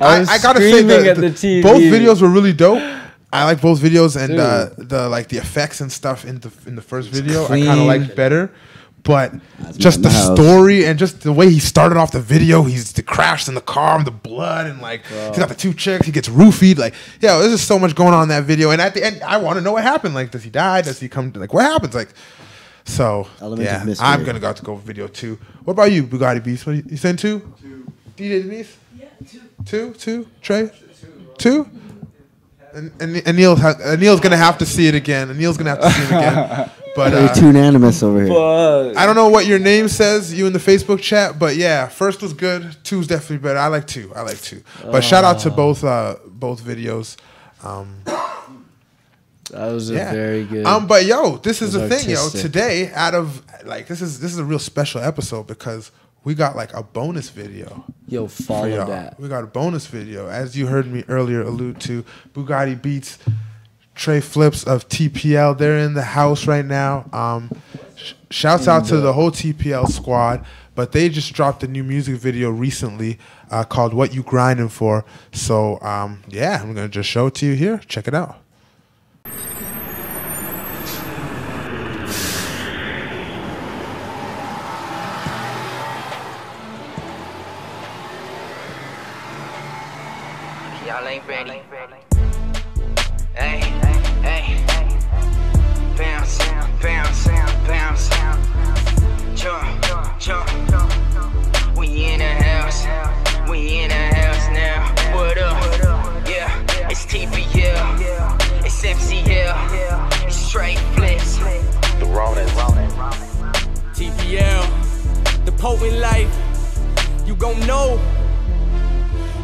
I gotta say that both videos were really dope. I like both videos, and the effects and stuff in the first video I kind of liked better. But just the story and just the way he started off the video, he's crashed in the car and the blood and like he's got the 2 chicks, he gets roofied. Like, yo, there's just so much going on in that video. And at the end, I want to know what happened. Like, does he die? Does he come? Like, what happens? Like, so yeah, I'm gonna go with video 2. What about you, Bugatti Beast? What you saying 2? 2. DJ Beast? Yeah, 2. 2. Trey? 2. And Neil's gonna have to see it again. Neil's gonna have to see it again. But you're too unanimous over here. I don't know what your name says, you in the Facebook chat, but yeah, first was good. 2's definitely better. I like 2. But shout out to both videos. That was a very good. But yo, this is the thing, yo. artistic. Today, out of like this is a real special episode because we got like a bonus video. Yo, follow that. We got a bonus video, as you heard me earlier allude to. Bugatti Beats, Trey Flips of TPL. They're in the house right now. Shouts out to the whole TPL squad. But they just dropped a new music video recently called "What You Grinding For." So yeah, I'm gonna just show it to you here. Check it out. Y'all ain't ready. Hey, hey, bounce, bounce, bounce, jump, jump. We in the house, we in the house now. What up? Yeah, it's TPL, it's MCL, it's straight flips. The Ronin. TPL, the potent life, you gon' know.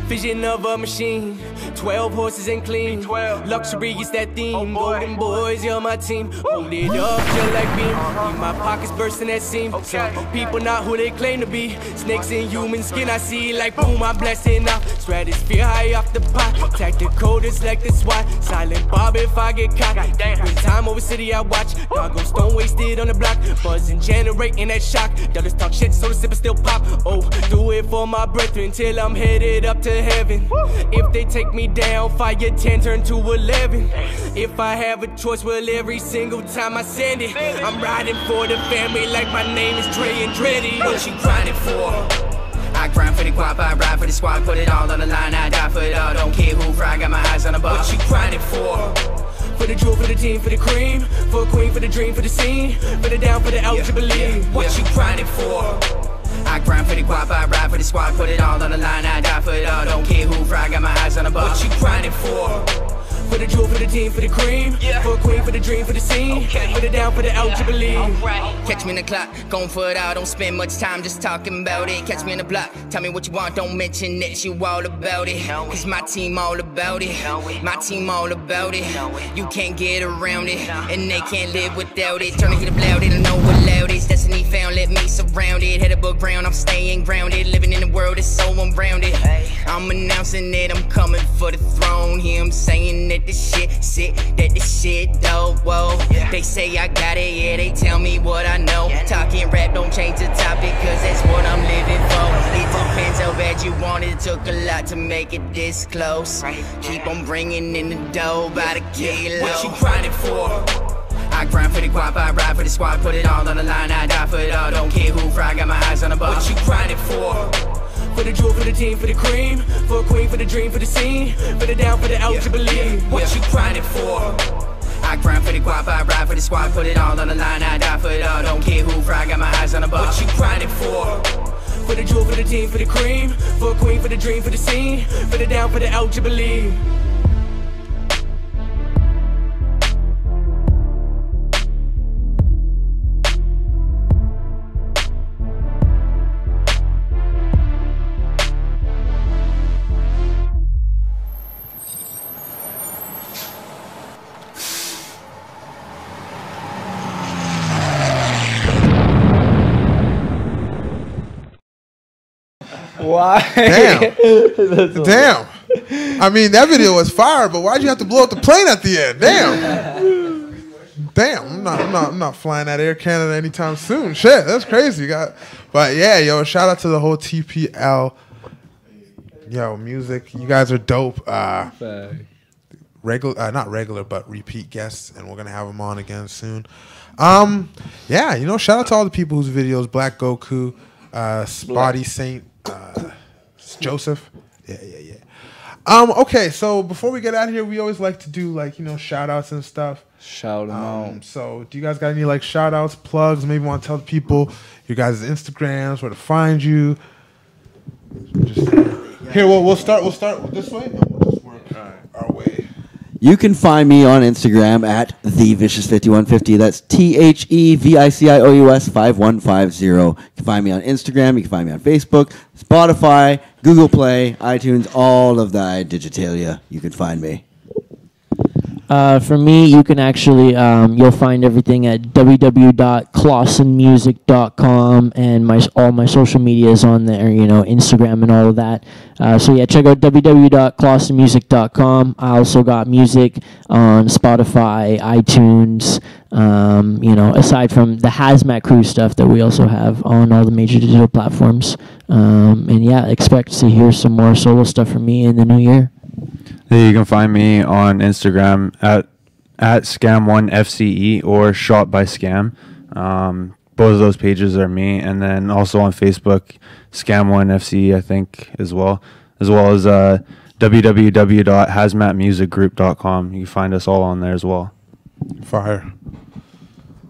Vision of a machine, 12 horses and clean. Luxury is that theme. Golden boys, you're my team. Hold it up just like beam. Keep my pockets bursting at seam. Some people not who they claim to be. Snakes in human skin, I see like boom, I'm blasting out. Stratosphere high off the pot. Tactical just like the SWAT. Silent Bob if I get caught. With time over city I watch. Cargo stone wasted on the block. Buzzing, generating that shock. Dollars talk shit, so the sipper still pop. Oh, do it for my brethren till I'm headed up to heaven. If they take me down, fire 10 turn to 11. If I have a choice, well, every single time I send it, I'm riding for the family like my name is Dre and Dreddy. What you grinding for? I grind for the guap, I ride for the squad, put it all on the line, I die for it all, don't care who fry, got my eyes on the ball. What you grinding for? For the jewel, for the team, for the cream, for a queen, for the dream, for the scene, for the down, for the out, you believe. What you grinding for? I grind for the guap, I ride for the squad, put it all on the line, I die for it all, don't care who fry, got my eyes on the ball. What you grinding for? For the jewel, for the team, for the cream, for a queen, for the dream, for the scene, for the down, for the out, you believe. Catch me in the clock, going for it all, don't spend much time just talking about it. Catch me in the block, tell me what you want, don't mention that you all about it. Cause my team all about it, my team all about it. You can't get around it, and they can't live without it. Turn to get up loud, they don't know what loud is. Destiny found, let me surround it. Head above ground, I'm staying grounded. Living in a world that's so unrounded. I'm announcing that I'm coming for the throne. Here I'm saying that this shit sick, that this shit dope, whoa. They say I got it, yeah, they tell me what I know. Talking rap, don't change the topic, cause that's what I'm living for. It depends how bad you want it, took a lot to make it this close. Keep on bringing in the dough by the kilo. What you grinding for? I grind for the guap, I ride for the squad, put it all on the line, I die for it all, don't care who fry, got my eyes on the ball. What you grinding for? For the jewel, for the team, for the cream, for a queen, for the dream, for the scene, for the down, for the out, you believe. What you grinding for? I grind for the guap, I ride for the squad, put it all on the line, I die for it all, don't care who fry, got my eyes on the ball. What you grinding for? For the jewel, for the team, for the cream, for a queen, for the dream, for the scene, for the down, for the out, you believe. Why? Damn. Damn. I mean, that video was fire, but why'd you have to blow up the plane at the end? Damn. Damn. I'm not flying that Air Canada anytime soon. Shit, that's crazy. But yeah, yo, shout out to the whole TPL. Yo, music. You guys are dope. Regular, not regular, but repeat guests, and we're gonna have them on again soon. Yeah, you know, shout out to all the people whose videos, Black Goku, Spotty, Saint, Josif. Yeah. Okay, so before we get out of here, we always like to do like, you know, shout outs and stuff. Shout them out. So do you guys got any like shout outs, plugs? Maybe want to tell the people your guys' Instagrams, where to find you. Just here, we'll start this way and we'll just work our way. You can find me on Instagram at TheVicious5150. That's TheVicious 5150. You can find me on Instagram. You can find me on Facebook, Spotify, Google Play, iTunes, all of that digitalia. You can find me. For me, you can actually, you'll find everything at www.clausenmusic.com, and all my social media is on there, Instagram and all of that. So yeah, check out www.clausenmusic.com. I also got music on Spotify, iTunes, aside from the Hazmat Crew stuff that we also have on all the major digital platforms. And yeah, expect to hear some more solo stuff from me in the new year. You can find me on Instagram at Scam1FCE or Shot by Scam. Both of those pages are me, and then also on Facebook, Scam1FCE, I think, as well as www.hazmatmusicgroup.com. You can find us all on there as well. Fire.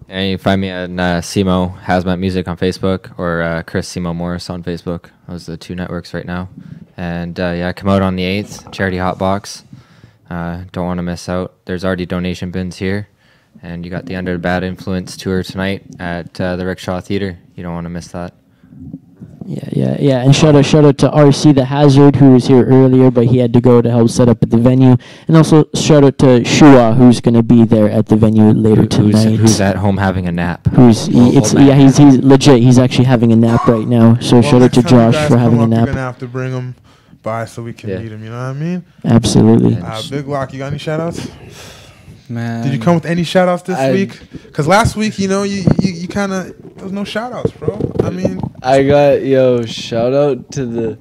And you can find me at Simo Hazmat Music on Facebook, or Chris Simo Morris on Facebook. Those are the two networks right now. And come out on the 8th, Charity Hotbox. Don't want to miss out. There's already donation bins here. And you got the Under the Bad Influence tour tonight at the Rickshaw Theater. You don't want to miss that. Yeah. And shout out to RC the Hazard, who was here earlier, but he had to go to help set up at the venue. And also shout out to Shua, who's going to be there at the venue later tonight. Who's at home having a nap? He's legit. He's actually having a nap right now. So shout out to Josh for having a nap. We're going to have to bring him by so we can meet him. You know what I mean? Absolutely. Big Lach, you got any shout outs? Man, did you come with any shout outs this week? Because last week, you kind of, there was no shout outs, bro. I mean, I got, shout out to the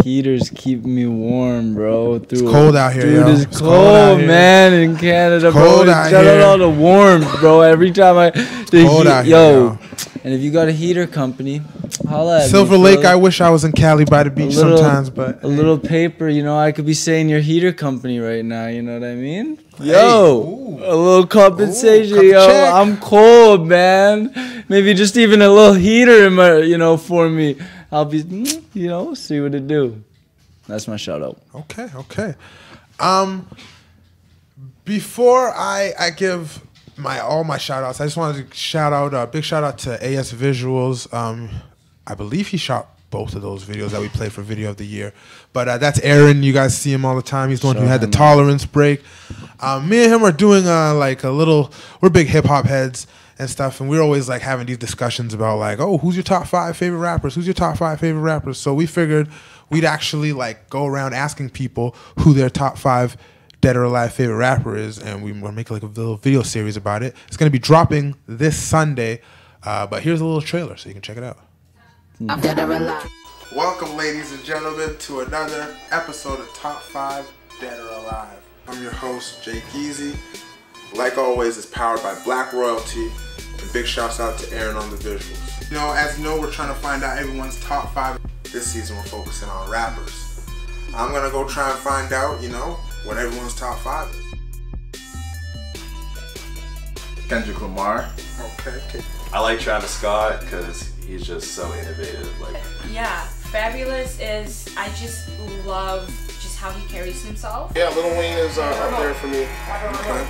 heaters keeping me warm, bro. It's cold out here, dude, it's cold, man, in Canada, bro. Shout out all the warmth, bro. Every time cold out here, and if you got a heater company, holla at Silver me, Lake, I wish I was in Cali by the beach sometimes, but a little paper, I could be saying your heater company right now, you know what I mean? A little compensation, check. I'm cold, man. Maybe just even a little heater in my, for me. I'll be, see what it do. That's my shout out. Okay. Before I give all my shout outs, I just wanted to shout out big shout out to AS Visuals. I believe he shot both of those videos that we played for Video of the Year. But that's Aaron. You guys see him all the time. He's the one who had the tolerance break. Me and him are doing we're big hip hop heads and stuff, and we're always like having these discussions about like, oh, who's your top 5 favorite rappers? Who's your top 5 favorite rappers? So we figured we'd actually like go around asking people who their top 5 dead or alive favorite rapper is, and we're making like a little video series about it. It's gonna be dropping this Sunday, but here's a little trailer so you can check it out. Welcome, ladies and gentlemen, to another episode of Top 5 Dead or Alive. I'm your host, Jake Easy. Like always, it's powered by Black Royalty, and big shouts out to Aaron on the visuals. As you know, we're trying to find out everyone's top 5. This season, we're focusing on rappers. I'm gonna go try and find out, what everyone's top 5 is. Kendrick Lamar. Okay. I like Travis Scott because he's just so innovative. Yeah, Fabulous is, I just love just how he carries himself. Yeah, Lil Wayne is up there for me. Okay.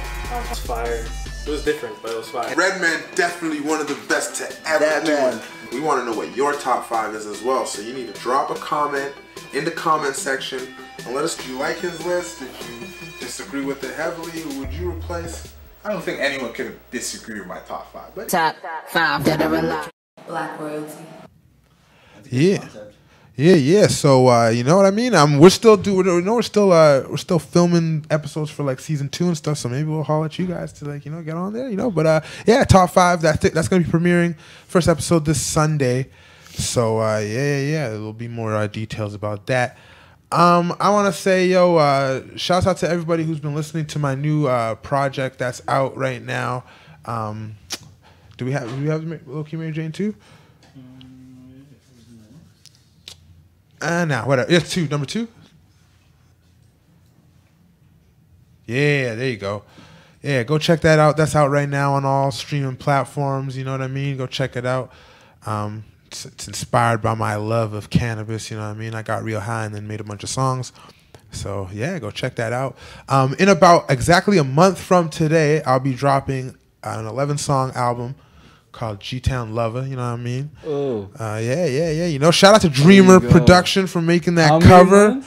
It's fire. It was different, but it was fire. Redman, definitely one of the best to ever do it. We want to know what your top 5 is as well, so you need to drop a comment in the comment section and let us know, do you like his list? Did you disagree with it heavily? Who would you replace? I don't think anyone could disagree with my top 5. But Top 5 Dead or Alive. Black Royalty. Yeah. So you know what I mean? We're still filming episodes for like season 2 and stuff. So maybe we'll holler at you guys to get on there. But yeah, top 5. That's gonna be premiering first episode this Sunday. So yeah. There'll be more details about that. I want to say, shouts out to everybody who's been listening to my new project that's out right now. Do we have Low Key Mary Jane 2? Nah, whatever. It's 2, number 2. Yeah, there you go. Yeah, go check that out. That's out right now on all streaming platforms. You know what I mean? Go check it out. It's inspired by my love of cannabis. You know what I mean? I got real high and then made a bunch of songs. So yeah, go check that out. In about exactly a month from today, I'll be dropping an 11-song album called G-Town Lover, you know what I mean? Oh. Yeah. Shout out to Dreamer Production for making that cover.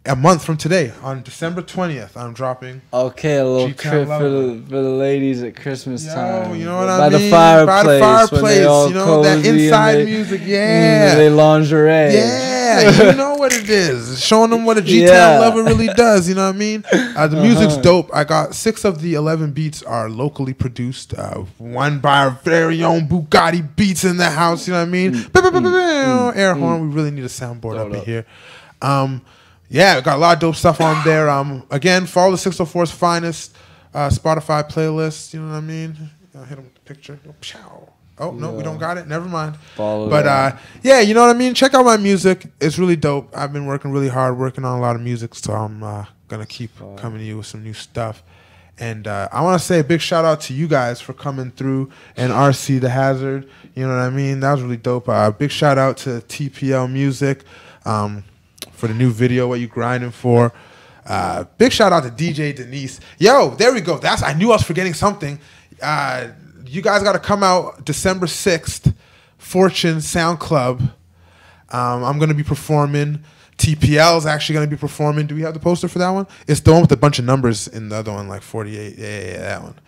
a month from today, on December 20th, I'm dropping. Okay, a little G-Town trip for Lover. the ladies at Christmas time. You know what I By mean? the fireplace. By the fireplace. You know, that inside music. Yeah. They lingerie. Yeah. You know what it is. Showing them what a G-Town lover really does. You know what I mean? The music's dope. I got 6 of the 11 beats are locally produced. One by our very own Bugatti Beats in the house. You know what I mean? Air horn. We really need a soundboard up in here. Yeah, got a lot of dope stuff on there. Again, follow the 604's finest Spotify playlist. You know what I mean? I'll hit him with the picture. Oh, no, we don't got it. Never mind. Yeah, you know what I mean? Check out my music. It's really dope. I've been working really hard, working on a lot of music, so I'm going to keep coming to you with some new stuff. And I want to say a big shout out to you guys for coming through and RC The Hazard. You know what I mean? That was really dope. Big shout out to TPL Music. For the new video, what you grinding for. Big shout out to DJ Denise. Yo, there we go. I knew I was forgetting something. You guys got to come out December 6th, Fortune Sound Club. I'm going to be performing. TPL is actually going to be performing. Do we have the poster for that one? It's the one with a bunch of numbers in the other one, like 48. Yeah, that one.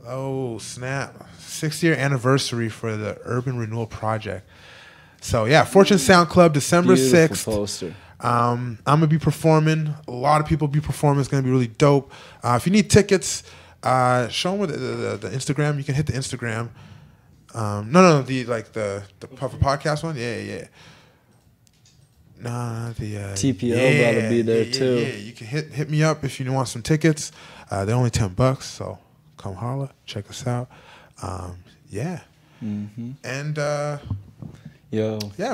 Oh, snap. 6-year anniversary for the Urban Renewal Project. So, yeah, Fortune Sound Club, December 6th. Poster. I'm going to be performing. A lot of people be performing. It's going to be really dope. If you need tickets, show them the Instagram. You can hit the Instagram. The Puffa Podcast one. Yeah. Nah, the TPL got to be there too. Yeah, you can hit me up if you want some tickets. They're only $10, so come holla, check us out. And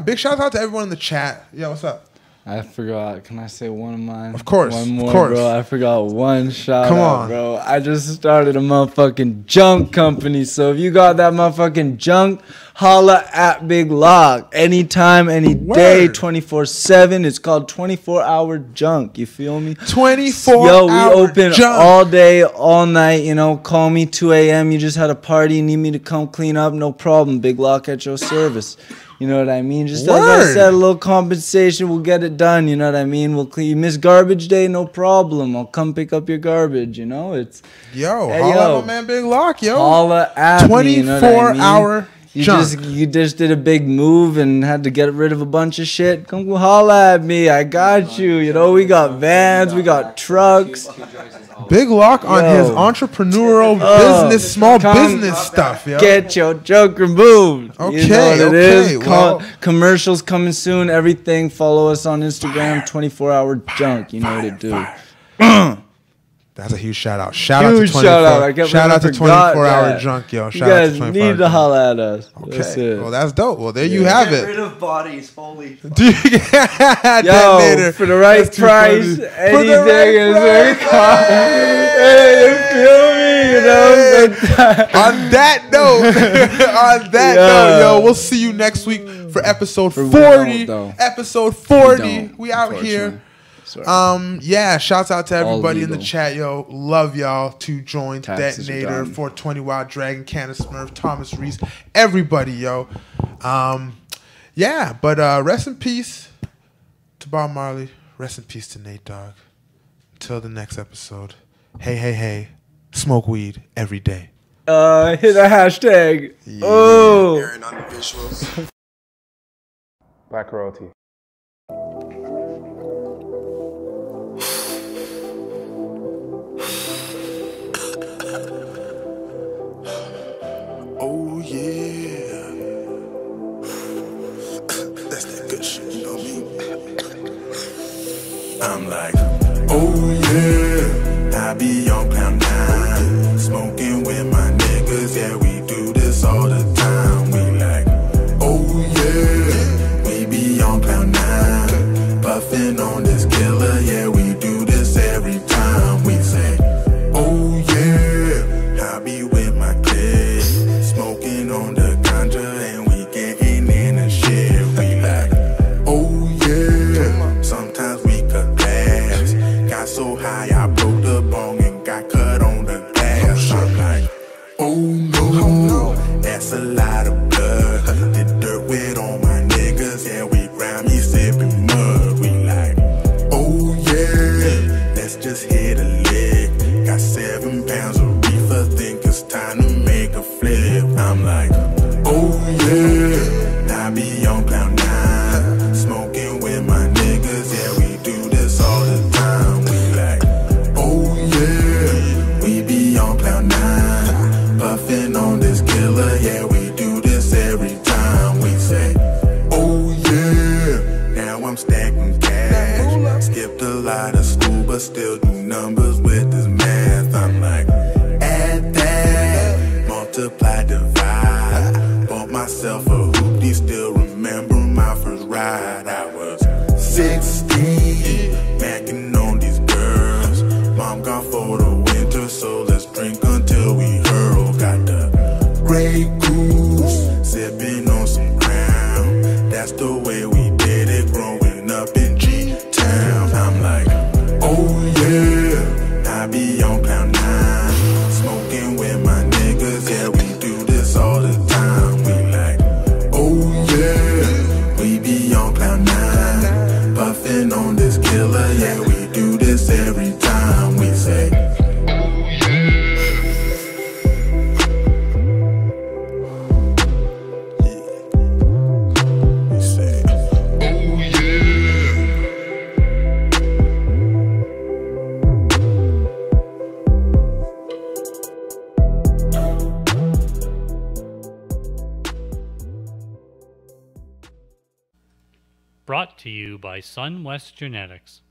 big shout out to everyone in the chat. Yo, what's up? I forgot. Can I say one of mine? Of course. One more, of course. bro. I forgot one shout Come out, on. bro. I just started a motherfucking junk company. So if you got that motherfucking junk, holla at Big Lach. Anytime, any day, 24/7. It's called 24-hour junk. You feel me? 24-hour Yo, we open junk. all day, all night. You know, call me 2 a.m. You just had a party, need me to come clean up. No problem. Big Lach at your service. You know what I mean? Just as I said, a little compensation, we'll get it done. You know what I mean? We'll clean. You miss garbage day, no problem. I'll come pick up your garbage. You know, it's holla at my man Big Lach, yo. Holla at 24 me. You know what I mean? junk. You just did a big move and had to get rid of a bunch of shit. Come holla at me. I got you. You know, we got vans, we got trucks. Big Lach on his entrepreneurial business, small business stuff, yo. Get your junk removed. Okay, you know what it is. Well, Commercials coming soon. Everything. Follow us on Instagram. 24-hour junk. You know what to do. That's a huge shout out. Shout out to 24-hour junk, yo. Shout out to 24 need to holla at us. Okay. Well, that's dope. Well, there you have it. Get rid of bodies, fully. Yo, for the right price, anything is very cost. Hey, you feel me? You know. On that note, yo, we'll see you next week for episode 40. Episode 40. We out here. Shouts out to everybody in the chat, yo. Love y'all. 2 Joints, Detonator, 420 Wild Dragon, Candace Smurf, Thomas Reese, everybody, yo. Rest in peace to Bob Marley. Rest in peace to Nate Dogg. Until the next episode. Hey, smoke weed every day. Hit a hashtag. Yeah. Oh. Aaron on the visuals. Black royalty. Oh yeah, that's that good shit, you know me. I'm like, oh yeah, I be on cloud 9, smoking with my niggas, yeah, we do this all the time. We like, oh yeah, we be on cloud 9, puffing on this killer, yeah, we do this every time. We say, oh yeah, I be with my kids, smoking on the ganja and we getting in the shit. We like, oh yeah, sometimes we cut glass. Got so high I broke the bong and got cut on the glass. I'm like, oh no, that's a lot of blood. The dirt wet on my niggas, yeah, we grimy sipping mud. We like, oh yeah. out of school, but still do numbers with this math. I'm like, add that, multiply, divide. Bought myself a hoopty, still remember my first ride. I was 16, macking on these girls. Mom gone for the winter, so let's drink until we hurl. Got the Grey Goose, sipping on some Crown. That's the way we did it growing up in G-Town. I'm like, oh yeah, I be on cloud 9, smoking with my niggas. Yeah, we do this all the time. We like, oh yeah, we be on cloud 9, puffing on this killer. Yeah, we do this every time. We say, Brought to you by Sun West Genetics.